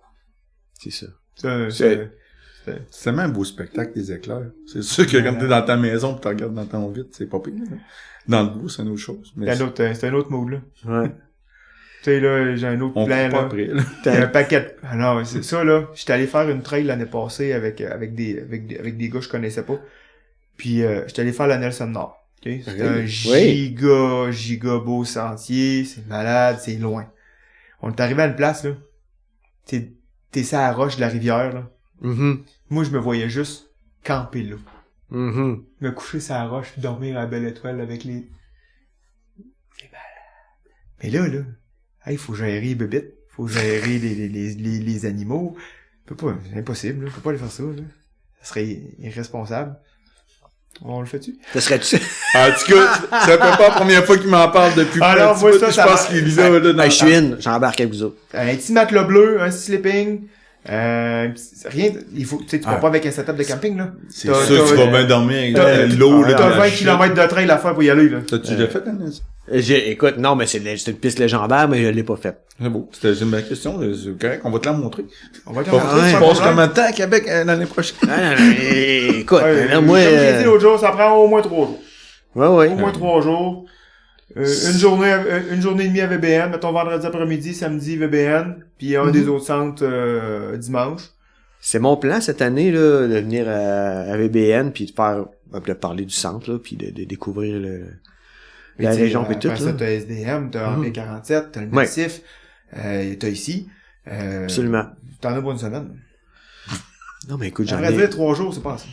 c'est ça. C'est même un beau spectacle, des éclairs. C'est sûr que quand t'es dans ta maison pis tu regardes dans ton vide, c'est pas pire. Là. Dans le bout, c'est une autre chose. Mais c'est un autre mood, là. Ouais. Tu sais, là, j'ai un autre plan, là. Après, là. T'as un paquet ah non, c'est ça, là. J'étais allé faire une trail l'année passée avec des gars que je connaissais pas. Puis, j'étais allé faire la Nelson Nord. Okay? C'est un giga beau sentier. C'est malade, c'est loin. On est arrivé à une place, là. T'es sur la roche de la rivière, là. Moi, je me voyais juste camper là. Me coucher sur la roche, dormir à la belle étoile avec les... Mais là, il faut gérer les bébites, faut gérer les animaux. C'est impossible, là. On peut pas aller faire ça, là. Ça serait irresponsable. On le fait-tu? Ça serait-tu? En tout cas, c'est pas la première fois qu'il m'en parle depuis alors, moi, ça, je pense qu'il est là, dans je suis j'embarque avec vous autres. Un petit matelas bleu, un sleeping, rien, il faut, tu sais, tu vas pas avec un setup de camping, là. C'est sûr que tu vas bien dormir avec l'eau, là. T'as 20 km de trail à faire pour y aller, là. T'as-tu déjà fait, Anis? Écoute, non, mais c'est une piste légendaire, mais je l'ai pas faite. C'est beau. C'était une belle question. C'est correct. On va te la montrer. On va te la montrer. Tu passes combien de temps à Québec l'année prochaine? Écoute, moi... Comme j'ai dit l'autre jour, ça prend au moins 3 jours. Ouais. Au moins 3 jours. Une journée et demie à VBN. Mettons vendredi après-midi, samedi VBN. Puis un des autres centres dimanche. C'est mon plan cette année, là, de venir à VBN, puis de parler du centre, là, puis de découvrir la région et tout. Après ça, t'as SDM, t'as Empire 47, t'as le Massif, t'as ici. Absolument. T'en as pour une semaine. Non, mais écoute, j'en ai... dire 3 jours, c'est pas assez.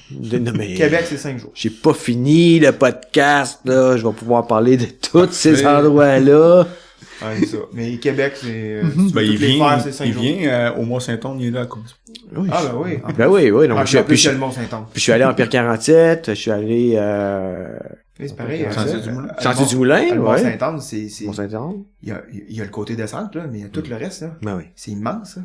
Québec, c'est 5 jours. J'ai pas fini le podcast, là. Je vais pouvoir parler de tous ces endroits-là. Ouais, c'est ça. Mais Québec, c'est... il vient au Mont-Saint-Onge, il est là à Coupe. Oui. Ah, ben oui. Ben oui. Donc, puis je suis allé en Empire 47, je suis allé, c'est pareil. Chantier du Moulin, le ouais. Mont-Saint-Anne, c'est... Mont-Saint-Anne. Il y a le côté descente, là, mais il y a tout le reste, là. Ben oui. C'est immense, ça.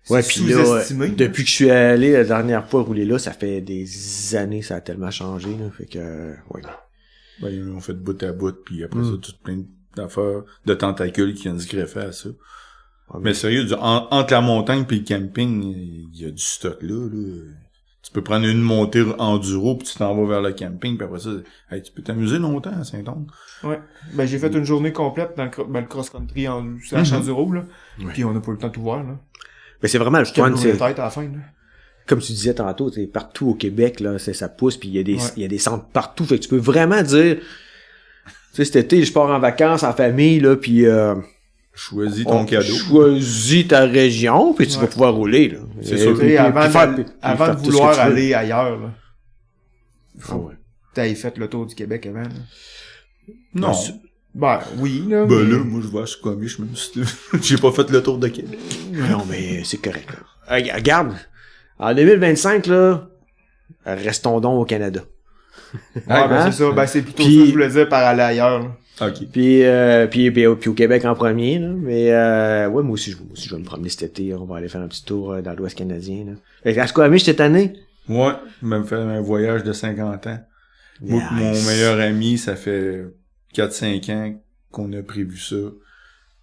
Ouais, puis là, depuis que je suis allé la dernière fois rouler là, ça fait des années, ça a tellement changé, là. Fait que, ouais. Ben, ils ont fait de bout à bout, puis après ça, tout plein d'affaires de tentacules qui viennent se greffer à ça. Ouais, mais sérieux, entre la montagne puis le camping, il y a du stock là. Tu peux prendre une montée enduro puis tu t'en vas vers le camping puis après ça, tu peux t'amuser longtemps à Saint-Onge. Ouais. Ben, j'ai fait une journée complète dans le cross-country sur la enduro, là. Ouais. Puis on n'a pas eu le temps de tout voir, là. Mais c'est vraiment le fun, c'est à la fin, là. Comme tu disais tantôt, c'est partout au Québec, là, ça pousse, puis il y a des centres partout, fait que tu peux vraiment dire, tu sais, cet été, je pars en vacances en famille, là, puis choisis ton cadeau. Choisis ta région, puis tu vas pouvoir rouler, là. C'est sûr. Avant de vouloir aller ailleurs, là. Faut que t'aies fait le tour du Québec avant, là. Non. Ben, oui, là. Ben mais- là, moi, je vais à Squamish, même si j'ai pas fait le tour de Québec. Non, mais c'est correct. Là. Regarde, en 2025, là, restons donc au Canada. Ouais, ben, Hein? c'est ça. Ben, c'est plutôt Puis- ça que je voulais dire par aller ailleurs, là. OK. Puis au Québec en premier, là. Mais ouais, moi aussi, je vais me promener cet été. On va aller faire un petit tour dans l'Ouest canadien, là. Fait que à Squamish cette année? Ouais, même fait un voyage de 50 ans. Moi pis mon Nice. meilleur ami, ça fait 4-5 ans qu'on a prévu ça.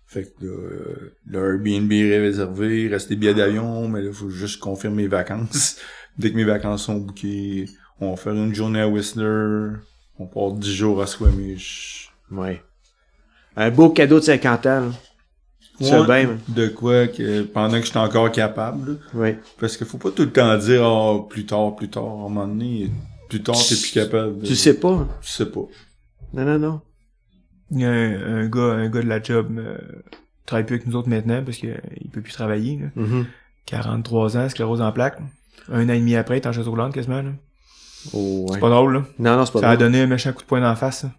Fait que le Airbnb est réservé, il reste des billets d'avion, mais là, faut juste confirmer mes vacances. Dès que mes vacances sont bookées, on va faire une journée à Whistler, on part 10 jours à Squamish. Ouais. Un beau cadeau de 50 ans, là. C'est Ouais, bien, man. de quoi que pendant que j'étais encore capable, là, Ouais. parce qu'il faut pas tout le temps dire plus tard, à un moment donné, plus tard t'es plus capable. Tu sais pas. Tu sais pas. Non. Il y a un gars de la job, travaille plus avec nous autres maintenant parce qu'il peut plus travailler, là. Mhm. 43 ans, sclérose en plaques. Un an et demi après, il est en chaise roulante quasiment, là. Oh, ouais. C'est pas drôle, là. Non, c'est pas Ça a drôle. donné un méchant coup de poing d'en face, ça.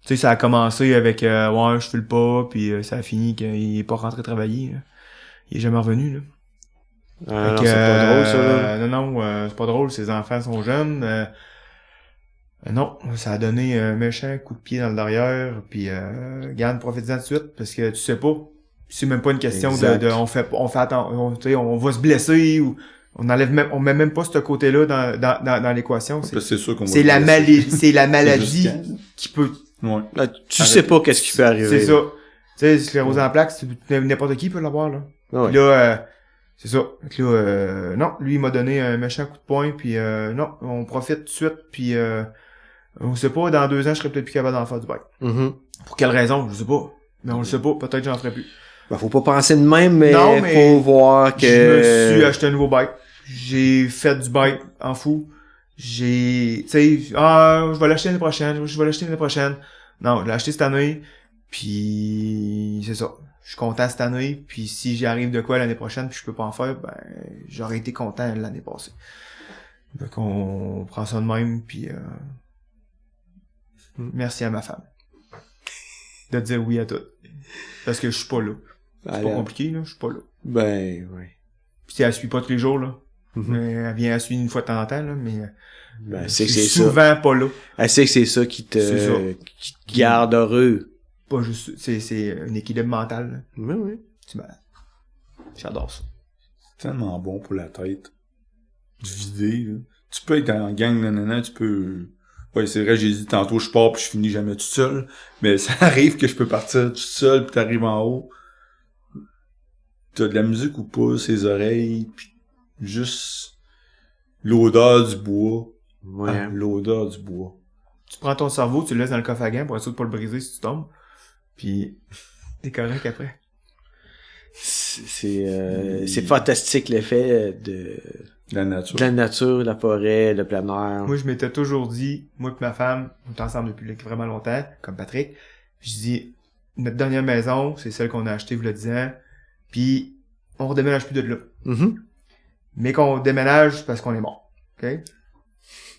Tu sais, ça a commencé avec ouais, je file pas, puis ça a fini qu'il est pas rentré travailler, là. Il est jamais revenu, là. Ah, non, Fait que, c'est pas drôle, ça, là. c'est pas drôle, ses enfants sont jeunes. Non, ça a donné un méchant coup de pied dans le derrière, puis garde, profite-en tout de suite, parce que tu sais pas. C'est même pas une question Exact. on fait attention, tu sais, on va se blesser ou on met même pas ce côté-là dans l'équation. Parce que c'est sûr qu'on va C'est la maladie C'est juste qui peut. Ouais. Là, tu sais pas qu'est-ce qui peut arriver. C'est ça. Tu sais, sclérose en plaques, n'importe qui peut l'avoir, là. Ah ouais. Puis là, c'est ça. Fait que là, non, lui, il m'a donné un méchant coup de poing, puis non, on profite tout de suite, puis on sait pas, dans 2 ans, je serais peut-être plus capable d'en faire du bike. Mhm. Pour quelle raison? Je sais pas. Mais on le sait pas, peut-être que j'en ferai plus. Ben, faut pas penser de même, mais, Non, mais faut voir que... Je me suis acheté un nouveau bike. J'ai fait du bike en fou. Tu sais, je vais l'acheter l'année prochaine. Non, je l'ai acheté cette année, puis c'est ça. Je suis content cette année, puis si j'y arrive de quoi l'année prochaine, puis je peux pas en faire, ben j'aurais été content l'année passée. Donc on prend ça de même, puis merci à ma femme de dire oui à tout. Parce que je suis pas là. C'est pas Alors, compliqué, là, je suis pas là. ben, ouais. Puis si elle suit pas tous les jours, là. Mhm. Mais elle vient à suivre une fois de temps en temps, là, mais Ben, je c'est que suis c'est ça. souvent pas là. Elle sait que c'est ça qui C'est ça. qui te garde heureux. Pas juste, c'est un équilibre mental, là. Ben oui. C'est malade. J'adore ça. Tellement bon pour la tête. Du vider, là. Tu peux être en gang, nanana, tu peux... Ouais, c'est vrai, j'ai dit tantôt, je pars puis je finis jamais tout seul. Mais ça arrive que je peux partir tout seul puis t'arrives en haut. T'as de la musique ou pas, ses oreilles, puis juste l'odeur du bois. Ouais. Ah, l'odeur du bois. Tu prends ton cerveau, tu le laisses dans le coffre à gants pour être sûr de pas le briser si tu tombes. Puis, t'es correct après. C'est fantastique l'effet La nature. de la nature, la forêt, le plein air. Moi, je m'étais toujours dit, moi et ma femme, on est ensemble depuis vraiment longtemps, comme Patrick. Je dis, notre dernière maison, c'est celle qu'on a achetée il y a 10 ans. Puis, on redéménage plus de là. Mhm. Mais qu'on déménage parce qu'on est mort. OK?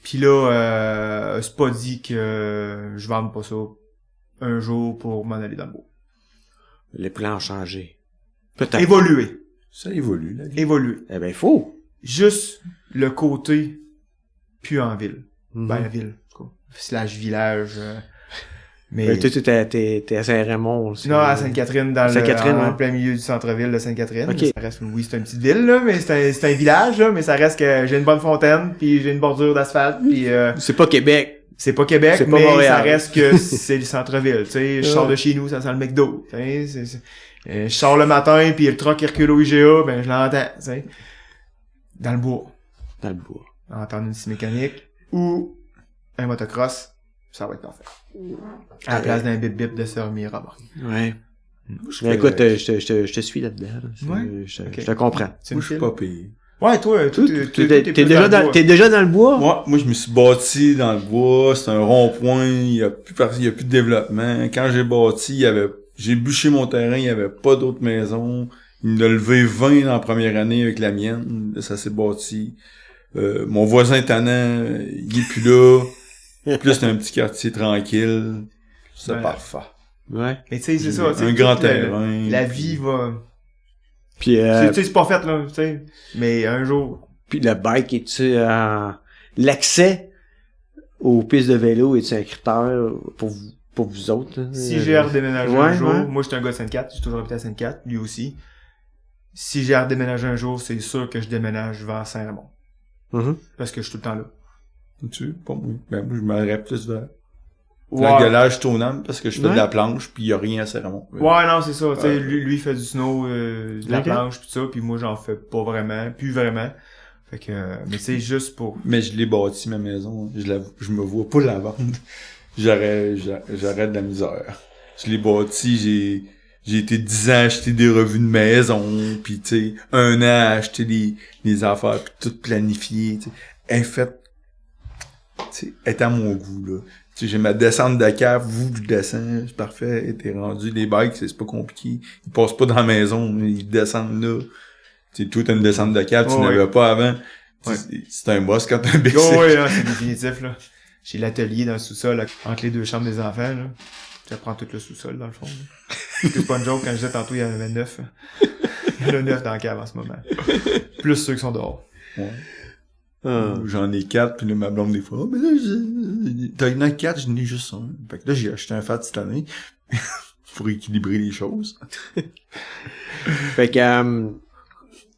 Puis là, c'est pas dit que je vende pas ça un jour pour m'en aller dans le bois. Les plans ont changé. Peut-être. Évoluer. Ça évolue, la vie. Évoluer. Eh ben, il faut. Juste le côté plus en ville. Mhm. Ben, la ville, en tout cas. Slash village. Mais... Ben, toi, t'es à Saint-Raymond. Non, à Sainte-Catherine, Sainte-Catherine, en ouais. plein milieu du centre-ville de Sainte-Catherine. Ok. Ça reste, oui, c'est une petite ville, là, mais c'est un village, là, mais ça reste que j'ai une bonne fontaine, puis j'ai une bordure d'asphalte, puis C'est pas Québec. c'est pas Québec, C'est pas mais Montréal. ça reste que c'est le centre-ville, tu sais. Je sors de chez nous, ça sent le McDo, tu sais. Je sors le matin, puis le truck il recule au IGA, ben je l'entends, tu sais. Dans le bois, Dans le bois. entendre une scie mécanique, ou un motocross, ça va être parfait. À la place d'un bip-bip de Sir Mira. Ouais. Moi, je Mais fais- écoute, je te suis là-dedans. Là. Ouais. Je Ok. te comprends. C'est Moi, une je suis file. pas payé. Ouais, toi, T'es déjà dans le bois? Moi, je me suis bâti dans le bois, c'est un rond-point, il y a plus de développement. Quand j'ai bâti, j'ai bûché mon terrain, il y avait pas d'autres maisons. Il en a levé 20 dans la première année avec la mienne, là, ça s'est bâti. Mon voisin tannant, il est plus là. Puis là, c'est un petit quartier tranquille. C'est Ouais. parfait. Ouais. Mais tu sais, c'est ça. tu sais, Un grand toute la- terrain. La vie va... Puis, Tu sais, c'est pas fait, là, tu sais. Mais un jour... puis le bike, est-tu l'accès aux pistes de vélo, est-tu un critère pour vous autres? Là? Si j'ai à redéménager un Ouais, jour, ouais. moi j'étais un gars de Sainte-Cat, j'ai toujours habité à Sainte-Cat, lui aussi. Si j'ai à redéménager un jour, c'est sûr que je déménage vers Saint-Raymond. Mhm. Parce que je suis tout le temps là. Tu pas moi. Ben, moi, je m'arrête plus vers Ouais. l'engagage tournant parce que je fais Ouais. de la planche puis il y a rien à Saint-Raymond. Ouais, non, c'est ça. Tu sais, Ouais. lui, il fait du snow, de la Ok. planche, pis ça, puis moi, j'en fais pas vraiment, plus vraiment. Fait que, mais c'est juste pour... Mais je l'ai bâti, ma maison. Je me vois pas la vendre. J'arrête de la misère. Je l'ai bâti, j'ai été 10 ans à acheter des revues de maison, puis tu sais, 1 an à acheter des affaires, puis tout planifié, tu sais. Elle est faite, tu sais, elle est à mon goût, là. Tu sais, j'ai ma descente de cave, je descends, c'est parfait, elle était rendu. Les bikes, c'est pas compliqué. Ils passent pas dans la maison, ils descendent là. Tu sais, toi, t'as une descente de cave, tu Ouais. n'avais pas avant. Ouais. C'est un boss quand t'as un bicycle. Oh, ouais, hein, c'est définitif, là. J'ai l'atelier dans le sous-sol, là, entre les deux chambres des enfants, là. Ça prend tout le sous-sol, dans le fond, là. C'est pas une joke, quand je disais tantôt, il y en avait 9. Il y en a 9 dans la cave en ce moment. Plus ceux qui sont dehors. Ouais. Ah. J'en ai 4, puis là, ma blonde, des fois, oh, mais là, t'as une 4, j'en ai juste un. Fait que là, j'ai acheté un Fat cette année, pour équilibrer les choses. Fait que,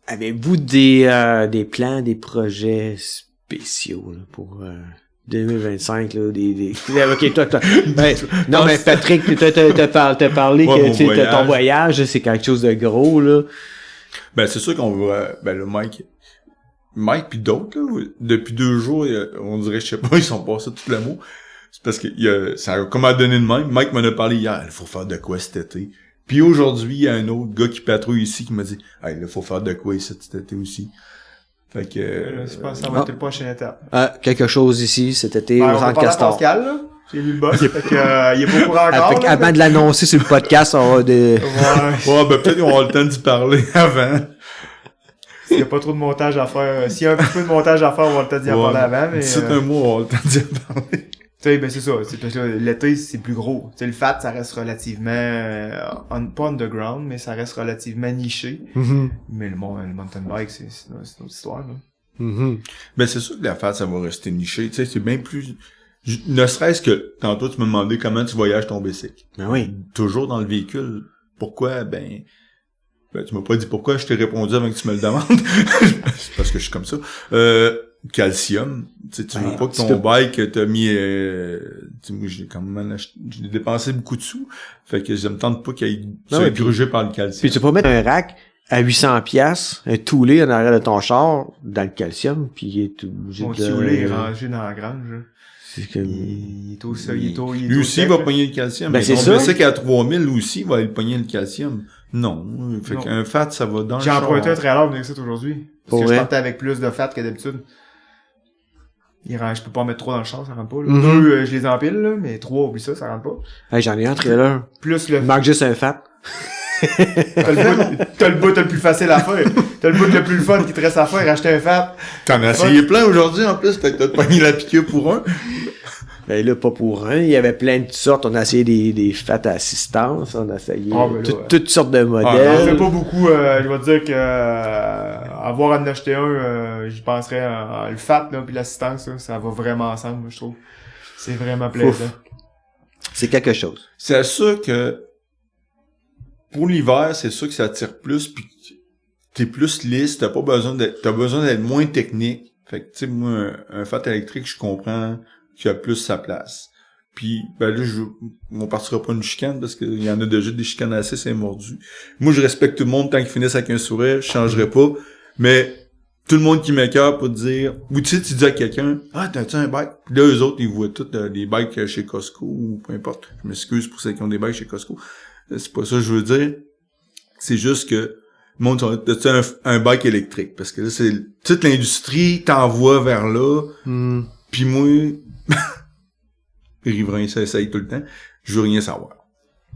avez-vous des plans, des projets spéciaux là, pour 2025 là, ok, toi. Ben, non, mais Patrick, t'as parlé Ouais, que mon tu sais, ton voyage. voyage, c'est quelque chose de gros là. Ben, c'est sûr qu'on va, ben, le Mike pis d'autres, là, depuis 2 jours, on dirait, je sais pas, ils sont passés tout le mot. C'est parce que, ça a comment donné de même. Mike m'en a parlé hier, il faut faire de quoi cet été. Puis aujourd'hui, il y a un autre gars qui patrouille ici qui m'a dit, hey, il faut faire de quoi ici cet été aussi. Fait que, Je pense que ça va être la prochaine étape. Quelque chose ici cet été Ben, au on va Centre parler à Castor. Pascal, là. J'ai lu le boss. Fait que, il est pas au courant encore. Fait là, avant de l'annoncer sur le podcast, on va de... Ouais. ouais, ben, peut-être qu'on aura le temps d'y parler avant. S'il y a pas trop de montage à faire, s'il y a un petit peu de montage à faire, on va le temps d'y en parler avant, mais, D'ici un mois, on aura le temps d'y parler. tu sais, ben, c'est ça. C'est parce que l'été, c'est plus gros. Tu sais, le fat, ça reste relativement, pas underground, mais ça reste relativement niché. Mhm. Mais le mountain bike, c'est une autre histoire, là. Mhm. Ben, c'est sûr que la fête, ça va rester niché. Tu sais, c'est bien plus... Ne serait-ce que, tantôt, tu me demandais comment tu voyages ton bicycle. Ben oui. Toujours dans le véhicule. Pourquoi? Ben, tu m'as pas dit pourquoi, je t'ai répondu avant que tu me le demandes. C'est parce que je suis comme ça. Calcium. Tu sais, tu veux pas que ton bike t'a mis... moi, j'ai dépensé beaucoup de sous. Fait que je me tente pas qu'il ait soit grugé par le calcium. Puis tu peux pas mettre un rack à 800 pièces, un toulé en arrière de ton char, dans le calcium, puis il est obligé Mon de... tioulé est rangé dans la grange, là. C'est comme... Il est au sol, il est au Lui aussi, il va pogner le calcium. Ben, mais c'est ton ça. bicycle à 3000, lui aussi, il va aller pogner le calcium. Non. Fait Non. qu'un fat, ça va dans le J'ai char. emprunté un trailer venir ici aujourd'hui. Parce Pour que vrai? je partais avec plus de fat que d'habitude. Je peux pas en mettre 3 dans le char, ça rentre pas, là. Mhm. 2, je les empile, là, mais 3, oublie ça, ça rentre pas. Hey, j'en ai un trailer. Plus le, Il manque juste un fat. t'as le bout le plus facile à faire. T'as le bout le plus fun qui te reste à faire, acheter un fat. T'en as essayé plein aujourd'hui, en plus. T'as pogné la piqûre pour un. Ben là, pas pour un. Il y avait plein de sortes. On a essayé des fats à assistance. On a essayé Ah, ben là, ouais. toutes sortes de J'en modèles. fais pas beaucoup, je vais te dire que, avoir à en acheter un, j'y penserais, le fat, là, pis l'assistance, là, ça va vraiment ensemble, moi, je trouve. C'est vraiment plaisant. C'est quelque chose. C'est sûr que, pour l'hiver, c'est sûr que ça tire plus, puis t'es plus lisse, t'as besoin d'être moins technique. Fait que, tu sais, moi, un fat électrique, je comprends qu'il a plus sa place. Puis, ben là, on partira pas une chicane, parce qu'il y en a déjà des chicanes assez, c'est mordu. Moi, je respecte tout le monde tant qu'ils finissent avec un sourire, je changerai pas, mais tout le monde qui m'écoeure pour dire, ou tu sais, tu dis à quelqu'un, ah, t'as-tu un bike? Puis là, eux autres, ils voient tous des bikes chez Costco, ou peu importe. Je m'excuse pour ceux qui ont des bikes chez Costco. C'est pas ça que je veux dire. C'est juste que, le monde, t'as-tu un bike électrique? Parce que là, c'est, toute l'industrie t'envoie vers là, pis moi, riverain, ça essaye tout le temps, je veux rien savoir.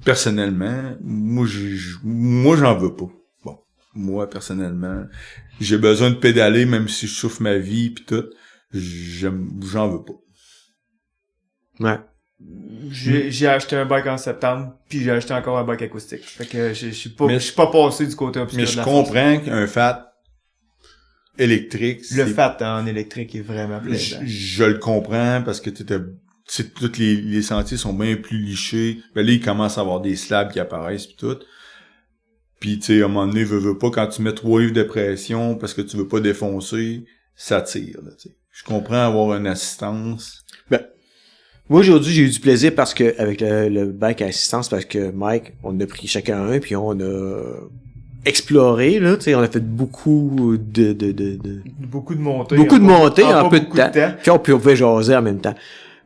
Personnellement, moi, j'en veux pas. Bon. Moi, personnellement, j'ai besoin de pédaler, même si je souffre ma vie pis tout. J'en veux pas. Ouais. J'ai acheté un bike en septembre, puis j'ai acheté encore un bike acoustique. Fait que je suis pas passé du côté obscur Mais de je la comprends qu'un fat électrique, Le fat en électrique est vraiment plaisant. je le comprends parce que tous les sentiers sont bien plus lichés. Ben là, il commence à avoir des slabs qui apparaissent pis tout. Puis tu sais, à un moment donné, veux pas, quand tu mets 3 livres de pression parce que tu veux pas défoncer, ça tire, là, tu sais. Je comprends avoir une assistance. Moi, aujourd'hui, j'ai eu du plaisir parce que, avec le bike à assistance, parce que Mike, on a pris chacun un, puis on a exploré, là, tu sais, on a fait beaucoup Beaucoup de montées. beaucoup de montées en peu de beaucoup temps. Puis on pouvait jaser en même temps.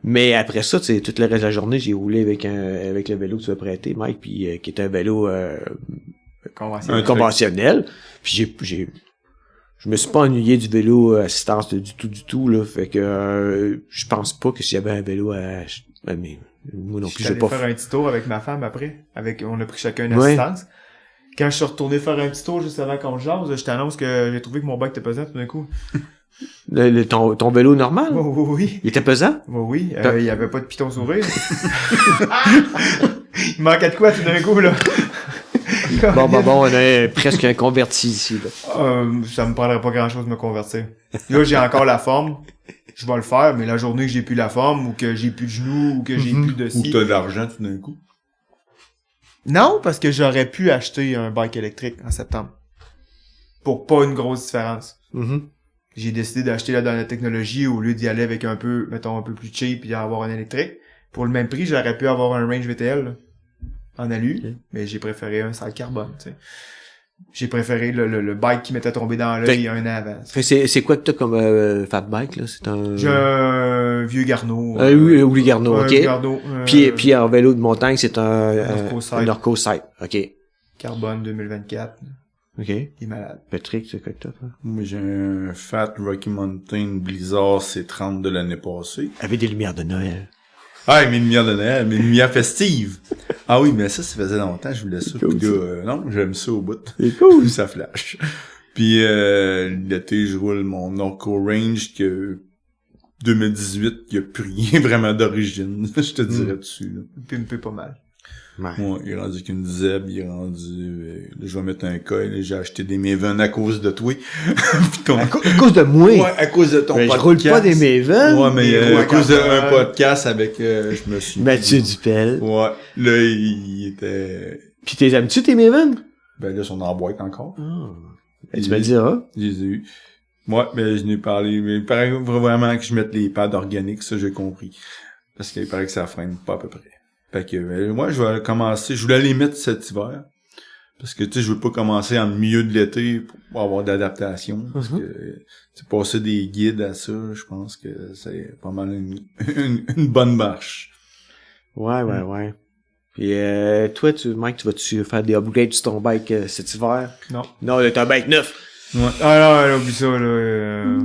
Mais après ça, tu sais, tout le reste de la journée, j'ai roulé avec le vélo que tu m'as prêté, Mike, puis qui était un vélo conventionnel. Puis je me suis pas ennuyé du vélo assistance du tout, là. Fait que je pense pas que s'il y avait un vélo mais moi non plus, j'ai pas faire un petit tour avec ma femme après. On a pris chacun une Ouais. assistance. Quand je suis retourné faire un petit tour juste avant qu'on jase, je t'annonce que j'ai trouvé que mon bike était pesant tout d'un coup. ton vélo normal. Oui. Il était pesant? Oui. Il y avait pas de piton s'ouvrir. Il manquait de quoi tout d'un coup, là? Bon, on a presque un converti ici, là. Ça me prendrait pas grand chose de me convertir. Là, j'ai encore la forme. Je vais le faire, mais la journée que j'ai plus la forme, ou que j'ai plus de genoux, ou que j'ai plus de Ou ci. que t'as de l'argent tout d'un coup. Non, parce que j'aurais pu acheter un bike électrique en septembre. Pour pas une grosse différence. Mm-hmm. J'ai décidé d'acheter la dernière technologie au lieu d'y aller avec un peu plus cheap et avoir un électrique. Pour le même prix, j'aurais pu avoir un Range VTL, là, en alu, Okay. mais j'ai préféré un sale carbone, tu sais. J'ai préféré le bike qui m'était tombé dans l'œil un an avant. C'est quoi que t'as comme fat bike, là? C'est un... J'ai un vieux Garneau. Oui, Garneau, un ok. vieux Garneau, Puis en vélo de montagne, c'est un Norco Sight. Norco Sight. Ok. Carbone 2024. Ok. Il est malade. Patrick, c'est quoi que t'as? Moi, j'ai un Fat Rocky Mountain Blizzard C30 de l'année passée. Avec des lumières de Noël. Ah, mes lumières de Noël, mes lumières festives. Ah oui, mais ça faisait longtemps, je voulais ça. Cool, Puis là, non, j'aime ça au bout. C'est cool. Ça flash. Puis l'été, je roule mon Norco Range que 2018, il y a plus rien vraiment d'origine, je te dirais dessus. Là. Pimpé pas mal. Ouais. Moi, il est rendu qu'une Zeb, il est rendu... là, je vais mettre un coil, j'ai acheté des Maven à cause de toi. Puis À cause de moi. Ouais, à cause de ton Mais je podcast. roule pas des Maven. Ouais, mais Des à cause d'un Rock'n'Roll. podcast avec, je me suis... Mathieu Dupel. Ouais, là, il était... Pis t'es aimes-tu tes Maven? Ben là, ils sont en boîte encore. Tu me le diras. Je les ai eu. Moi, ben, je n'ai parlé, mais il paraît vraiment que je mette les pads organiques, ça, j'ai compris. Parce qu'il paraît que ça freine pas à peu près. Fait que, moi, je vais commencer, je voulais les mettre cet hiver. Parce que, tu sais, je veux pas commencer en milieu de l'été pour avoir d'adaptation. Parce que, tu passer des guides à ça, je pense que c'est pas mal une bonne marche. Ouais. Puis toi, Mike, tu vas-tu faire des upgrades sur ton bike cet hiver? Non. Non, t'as un bike neuf. Ouais. Ah non, oublie ça, là.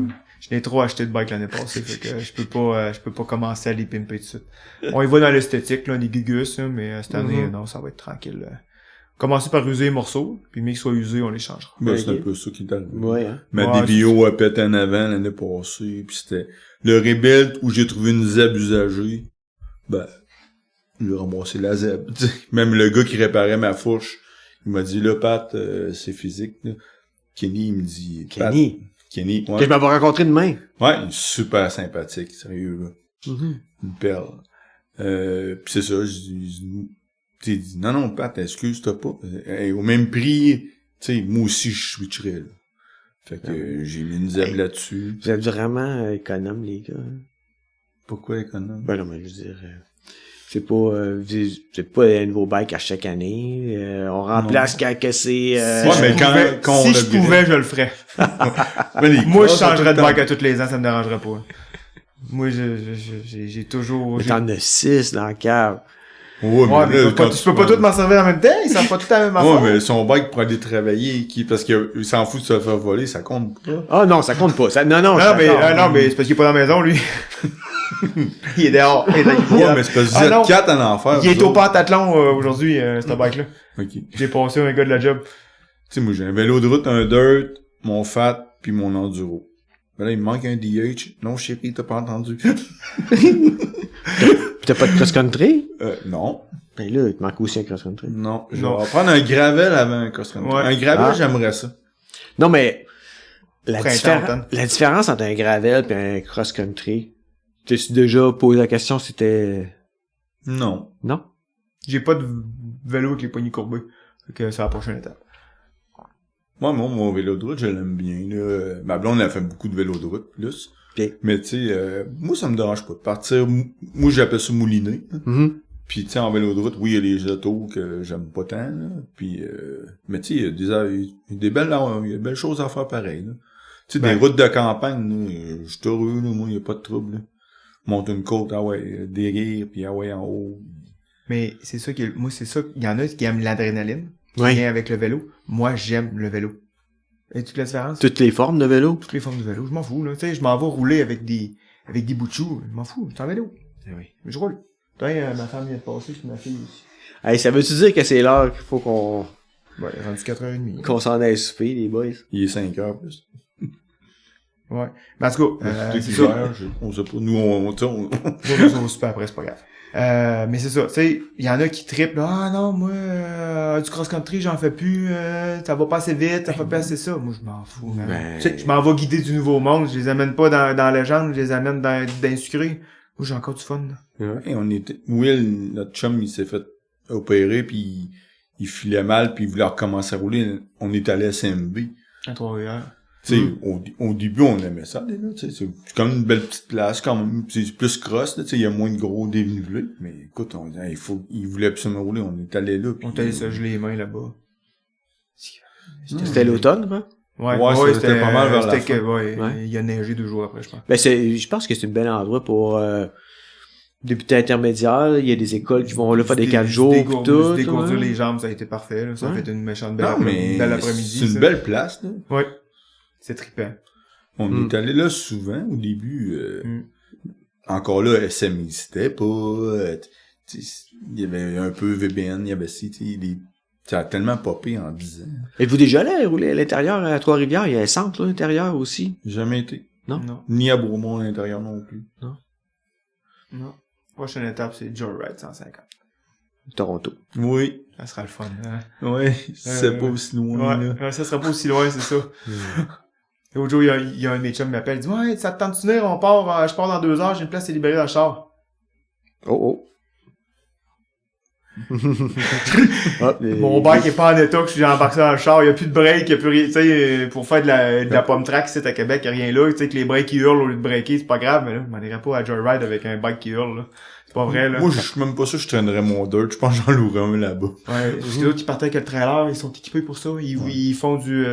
Je n'ai trop acheté de bike l'année passée, fait que je peux pas commencer à les pimper tout de suite. On y va dans l'esthétique, là, des gugus, hein, mais cette année, non, ça va être tranquille. Commencer par user les morceaux, puis mais qu'ils soient usés, on les changera. Ben, c'est un peu ça qui est arrivé. Ouais, hein. Ma Ouais, DBO a pété en avant l'année passée, puis c'était le Rebuild où j'ai trouvé une Zeb usagée. Ben, j'ai remboursé la Zeb. T'sais. Même le gars qui réparait ma fourche, il m'a dit, là, Pat, c'est physique, là. Kenny, il me dit... Kenny? Kenny, Que ouais. je m'avais rencontré demain. Ouais, il est super sympathique, sérieux, là. Une perle. Pis c'est ça, j'ai dit, non, Pat, excuse-toi pas. Au même prix, tu sais, moi aussi, je switcherais, là. Fait que j'ai mis une Zeb là-dessus. Vous êtes vraiment économes, les gars. Hein? Pourquoi économe? Ben non, mais je veux dire, c'est pas un nouveau bike à chaque année. On remplace quand que c'est... Ouais, mais quand on si je upgrade. pouvais, je le ferais. Moi, je changerais de bike à tous les ans, ça me dérangerait pas. Moi, j'ai toujours... T'en as 6 dans le cave. Ouais, Ouais, mais là, tu peux pas tout m'en servir en même temps, ils savent pas tout à la même affaire. Ouais, mais son bike pour aller travailler, parce qu'il s'en fout de se faire voler, ça compte pas. Ah non, ça compte pas. Ça, non, Non, mais c'est parce qu'il est pas dans la maison, lui. Il est dehors. Ouais, mais c'est parce que Ah, vous non. êtes 4 en enfer. Il est vous au autres. pentathlon aujourd'hui, ce bike-là. Ok. Tu J'ai passé un gars de la job. sais, moi, j'ai un vélo de route, un dirt, mon fat, puis mon enduro. Ben là, il me manque un DH. Non, chérie, t'as pas entendu. T'as pas de cross-country? Non. Ben là, il te manque aussi un cross-country. Non. Je Non. vais prendre un gravel avant un cross-country. Ouais. Un gravel, Ah. j'aimerais ça. Non, mais Printemps, automne. la différence entre un gravel et un cross-country, t'as-tu déjà posé la question si c'était... Non. Non? J'ai pas de vélo avec les poignées courbées. Fait que c'est la prochaine étape. Moi, mon vélo de route, je l'aime bien, là. Ma blonde, elle fait beaucoup de vélo de route, plus. Bien. Mais, tu sais, moi, ça me dérange pas de partir. Moi, j'appelle ça mouliner. Mhm. Puis, tu sais, en vélo de route, oui, il y a les autos que j'aime pas tant, là. Puis, mais tu sais, il y a des belles choses à faire pareil, là. Tu sais, des routes de campagne, là, je suis heureux, là, moi, il y a pas de trouble, là. Monte une côte, ah ouais, des rires, puis ah ouais, en haut. Mais c'est ça moi, c'est ça. Il y en a qui aiment l'adrénaline, qui Oui. vient avec le vélo. Moi, j'aime le vélo. Et toute la différence? Toutes les formes de vélo? Toutes les formes de vélo, je m'en fous, là. Tu sais, je m'en vais rouler avec des bouts de choux. Je m'en fous, c'est un vélo. Oui. Je roule. Tiens, ma femme vient de passer, c'est ma fille aussi. Hey, ça veut-tu dire que c'est l'heure qu'il faut qu'on Ouais, il est rendu 4h30. s'en aille souper, les boys? Il est 5 heures, plus. Ouais. Mais en tout cas, C'est c'est l'hiver, ça. on sait pas. Nous, on Moi, ça va super après, c'est pas grave. Mais c'est ça, tu sais, il y en a qui trippent, là, ah non, moi, du cross-country, j'en fais plus, ça va pas assez vite, ça fait pas assez ça. Moi, je m'en fous, man. Ben- Tu sais, je m'en vais guider du nouveau monde, je les amène pas dans la légende, je les amène dans le sucré. Moi, j'ai encore du fun, là. Et on était, Will, notre chum, il s'est fait opérer, puis il filait mal, puis il voulait recommencer à rouler. On est allé à CMB. À Trois-Rivières. Tu sais, au début, on aimait ça, là, tu sais, c'est comme une belle petite place, quand même, c'est plus cross, là, tu sais, il y a moins de gros dénivelé, mais écoute, il voulait absolument rouler, on est allé là, puis On est allé se geler les mains là-bas. C'était l'automne, quoi? Ouais, c'était pas mal vers la c'était fin. ouais, Ouais. il a neigé 2 jours après, je pense. Ben, je pense que c'est un bel endroit pour, débuter intermédiaire. Il y a des écoles qui vont là faire des 4 jours, pis tout. Se dégourdir ouais. les jambes, ça a été parfait, là. Ça a Ouais. fait une méchante Non, mais belle après-midi. c'est une ça. belle place, là. Ouais. C'est trippant. On est allé là souvent, au début, encore là, SM n'existait pas, tu sais, il y avait un peu VBN, il y avait ça a tellement popé en 10 ans. Êtes-vous déjà allé rouler à l'intérieur, à Trois-Rivières? Il y a un centre, là, à l'intérieur aussi. Jamais été. Non? Non. Ni à Beaumont à l'intérieur non plus. Non. Prochaine étape, c'est Joyride 150. Toronto. Oui. Ça sera le fun, hein. Ouais, c'est pas aussi loin, là. Ouais, ça sera pas aussi loin, c'est ça. L'autre jour, il y a un de mes chums qui m'appelle, il dit, ouais, ça te tente de venir, je pars dans 2 heures, j'ai une place libérée dans le char. Oh. Ah, mais- Mon bike est pas en état que j'ai embarqué dans le char, il y a plus de break, il y a plus rien, tu sais, pour faire de la pomme track, c'est à Québec, il y a rien là, tu sais, que les breaks qui hurlent au lieu de breaker, c'est pas grave, mais là, je m'en irais pas à Joyride avec un bike qui hurle, là. C'est pas vrai, là. Moi, je suis même pas sûr que je traînerais mon dirt. Je pense que j'en louerais un là-bas. Ouais, parce que l'autre, ils partaient avec le trailer, ils sont équipés pour ça, ils font du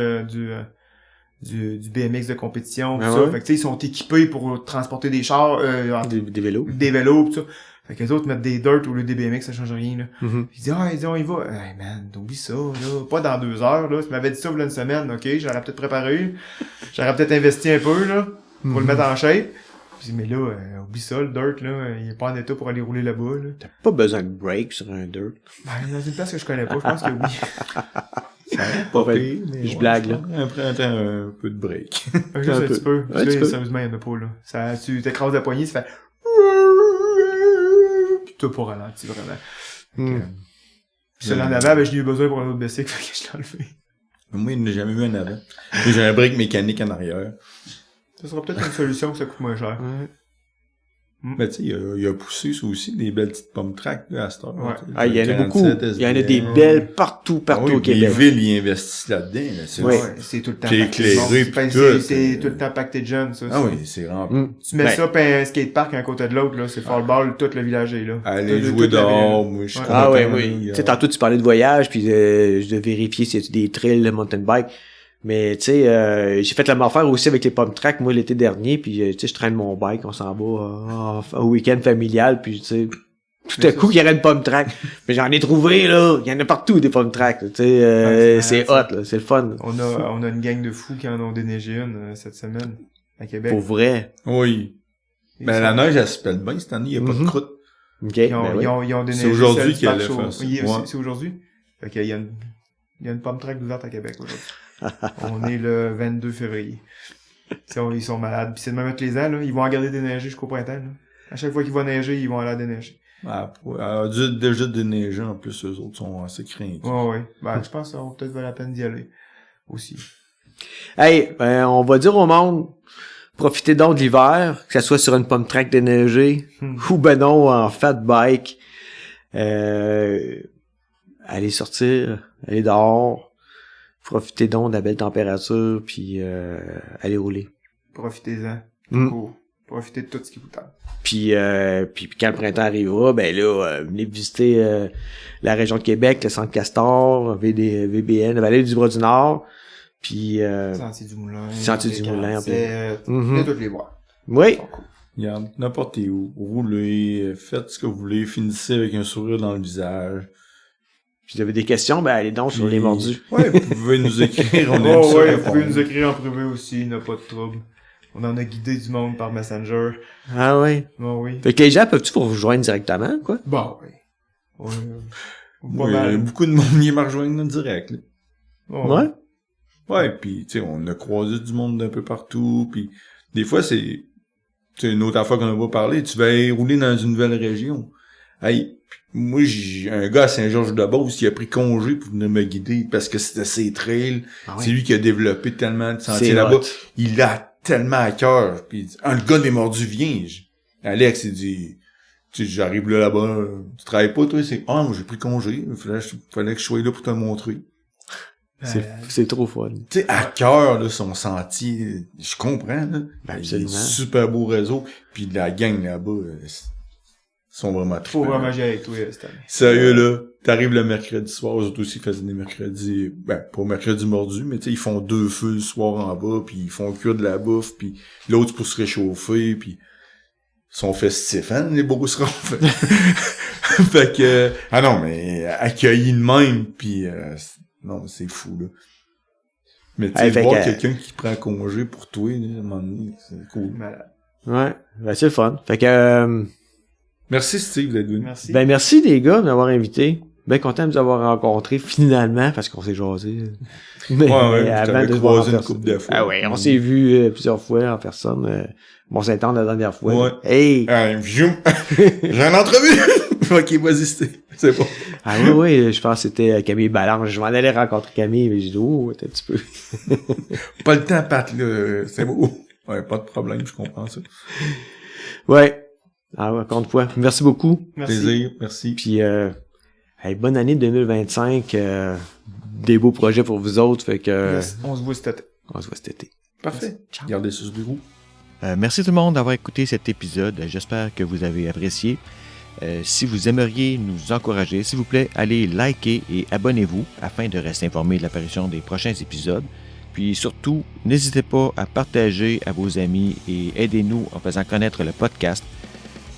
BMX de compétition, tout Ah ça. ouais? Fait que, tu sais, ils sont équipés pour transporter des chars, Des vélos. des vélos, pis ça. Fait que les autres mettent des dirt au lieu des BMX, ça change rien, là. Mhm. Ils disent, on y va. Hey, man, oublie ça, là. Pas dans 2 heures, là. Tu m'avais dit ça, il y a une semaine, ok, j'aurais peut-être préparé. J'aurais peut-être investi un peu, là, pour le mettre en shape. Puis, mais là, oublie ça, le dirt, là. Il est pas en état pour aller rouler là-bas, là. T'as pas besoin de break sur un dirt. Ben, dans une place que je connais pas, je pense que oui. Pas pire, vrai. mais Je blague, là. Après, un peu de break. Juste un petit peu. Un petit Là, peu. sérieusement, il y en a pas, là. Ça, tu t'écrases la poignée, ça fait... Pis t'as pas ralenti, vraiment. Pis celui en avant, ben, je n'ai eu besoin pour un autre bicycle, fait que je l'ai enlevé. Moi, il n'a jamais vu un avant. J'ai un break mécanique en arrière. Ça sera peut-être une solution que ça coûte moins cher. Ouais. Mais tu sais, il a poussé ça aussi, des belles petites pommes track, là, à cette heure. Ouais. Tu sais, Ah, il y en a 47 beaucoup. Il y en a des SDM. belles partout Ah oui, au puis Québec. les villes, ils investissent là-dedans, là. C'est Oui. Ouais, c'est tout le temps Puis pacté de éclairé, monde. puis C'est- tout, c'est tout le temps pacté de jeunes, ça. Ah oui, c'est rempli. Tu mets Ben, ça pis un skatepark à un côté de l'autre, là. C'est fall-ball, tout le village est là. Aller Tout- jouer toute la dehors, ville. moi, je suis Ouais. Ah ouais, content, oui. là. Tu sais, tantôt tu parlais de voyage, puis je devais vérifier s'il y a des trails, le mountain bike. Mais tu sais, j'ai fait la même affaire aussi avec les pommes track, moi, l'été dernier, puis tu sais, je traîne mon bike, on s'en va au week-end familial, puis tu sais, tout à coup, il y aurait une pomme track. Mais j'en ai trouvé, là. Il y en a partout, des pommes track. Tu sais, Ouais, c'est c'est hot, là. C'est le fun. On a une gang de fous qui en ont déneigé une cette semaine à Québec. Pour vrai. Oui. Ils Ben, sont- la neige, elle se pèle bien cette année, il n'y a pas de Mhm. croûte. OK. Ils ont, ben oui. ils ont déneigé C'est aujourd'hui celle du qu'elle parc a Chaud. fait ça. Oui, Ouais. c'est aujourd'hui. Fait qu'il y a une pomme track ouverte à Québec aujourd'hui. On est le 22 février. Ils sont malades. Puis c'est de même avec les ans, là. Ils vont en garder déneiger jusqu'au printemps, là. À chaque fois qu'il va neiger, ils vont aller à déneiger. Déjà déneigé, en plus, eux autres sont assez crainqués. Ouais. Ben, je pense que ça va peut-être valer la peine d'y aller. Aussi. Hey, on va dire au monde, profitez donc de l'hiver, que ce soit sur une pomme track déneigée, ou ben non, en fat bike. Allez sortir, allez dehors, profitez donc de la belle température, puis allez rouler. Profitez-en. Cool. Profitez de tout ce qui vous tente. Puis quand le printemps arrivera, ben là, venez visiter la région de Québec, le Centre Castor, VBN, la Vallée du Bras-du-Nord, puis Sentier du Moulin. Sentier du Moulin, Venez tous les voir. Oui. Cool. Regarde, n'importe où, roulez, faites ce que vous voulez, finissez avec un sourire dans le visage. Puis vous avez des questions, ben allez donc sur les mordus. Ouais, vous pouvez nous écrire, on aime ça Vous répondre. pouvez nous écrire en privé aussi, il n'y a pas de trouble. On en a guidé du monde par Messenger. Ah oui. Bon, oui. Fait que les gens peuvent-tu vous rejoindre directement, quoi? Bon, oui. Pas Oui, mal. beaucoup de monde vient me rejoindre en direct, là. Oh, Ouais. Ouais, pis tu sais, on a croisé du monde d'un peu partout, puis des fois c'est une autre affaire qu'on a pas parlé, tu vas aller rouler dans une nouvelle région. Hey, moi j'ai un gars à Saint-Georges-de-Beauce qui a pris congé pour venir me guider parce que c'était ses trails. Ah oui. C'est lui qui a développé tellement de sentiers C'est là-bas. hot. Il a tellement à cœur. Puis il dit, le gars des mordus vient. Alex il dit, tu sais, j'arrive là-bas, tu travailles pas toi? C'est moi j'ai pris congé, fallait que je sois là pour te le montrer. C'est trop fun. Tu sais, à cœur, là, son sentier, je comprends, là. Ben, Il y a absolument. un super beau réseau, puis la gang là-bas, ils sont vraiment Faut trippants. vraiment gérer avec toi cette année. Sérieux, là, t'arrives le mercredi soir, eux autres aussi faisaient des mercredis, pas mercredi mordu, mais tu sais, ils font 2 feux le soir en bas, puis ils font cuire de la bouffe, puis l'autre c'est pour se réchauffer, puis ils sont festifs, hein, les beaux seront fait. Fait que, non, mais accueillis de même, puis non, c'est fou, là. Mais tu sais, Fait voir que- quelqu'un qui prend congé pour toi, là, à un moment donné, c'est cool. Malade. Ouais. Ben, c'est le fun. Fait que, Merci Steve d'être venu. Merci. ben, merci les gars de m'avoir invité. Ben content de vous avoir rencontré finalement, parce qu'on s'est jasé. Mais, Ouais, je t'avais de se voir en croisé une personne. couple de fois. Ah ouais, on s'est vu plusieurs fois en personne. Mont-Saint-Anne la dernière fois. Ouais. Hey! J'ai une entrevue! Ok, vas-y, c'est bon. Ah oui, je pense que c'était Camille Ballange. Je m'en allais rencontrer Camille, mais j'ai dit, oh, attends un petit peu. Pas le temps, Pat, là, c'est beau. Ouais, pas de problème, je comprends ça. Ouais. Ah ouais, encore une fois. Merci beaucoup. Merci. Plaisir, merci. Puis, hey, bonne année 2025. Des beaux projets pour vous autres. Fait que, Yes. On se voit cet été. on se voit cet été. Parfait. Gardez ça sur le bureau. Merci tout le monde d'avoir écouté cet épisode. J'espère que vous avez apprécié. Si vous aimeriez nous encourager, s'il vous plaît, allez liker et abonnez-vous afin de rester informé de l'apparition des prochains épisodes. Puis surtout, n'hésitez pas à partager à vos amis et aidez-nous en faisant connaître le podcast.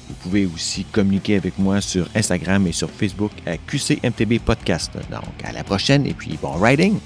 Vous pouvez aussi communiquer avec moi sur Instagram et sur Facebook à QCMTB Podcast. Donc, à la prochaine et puis bon riding!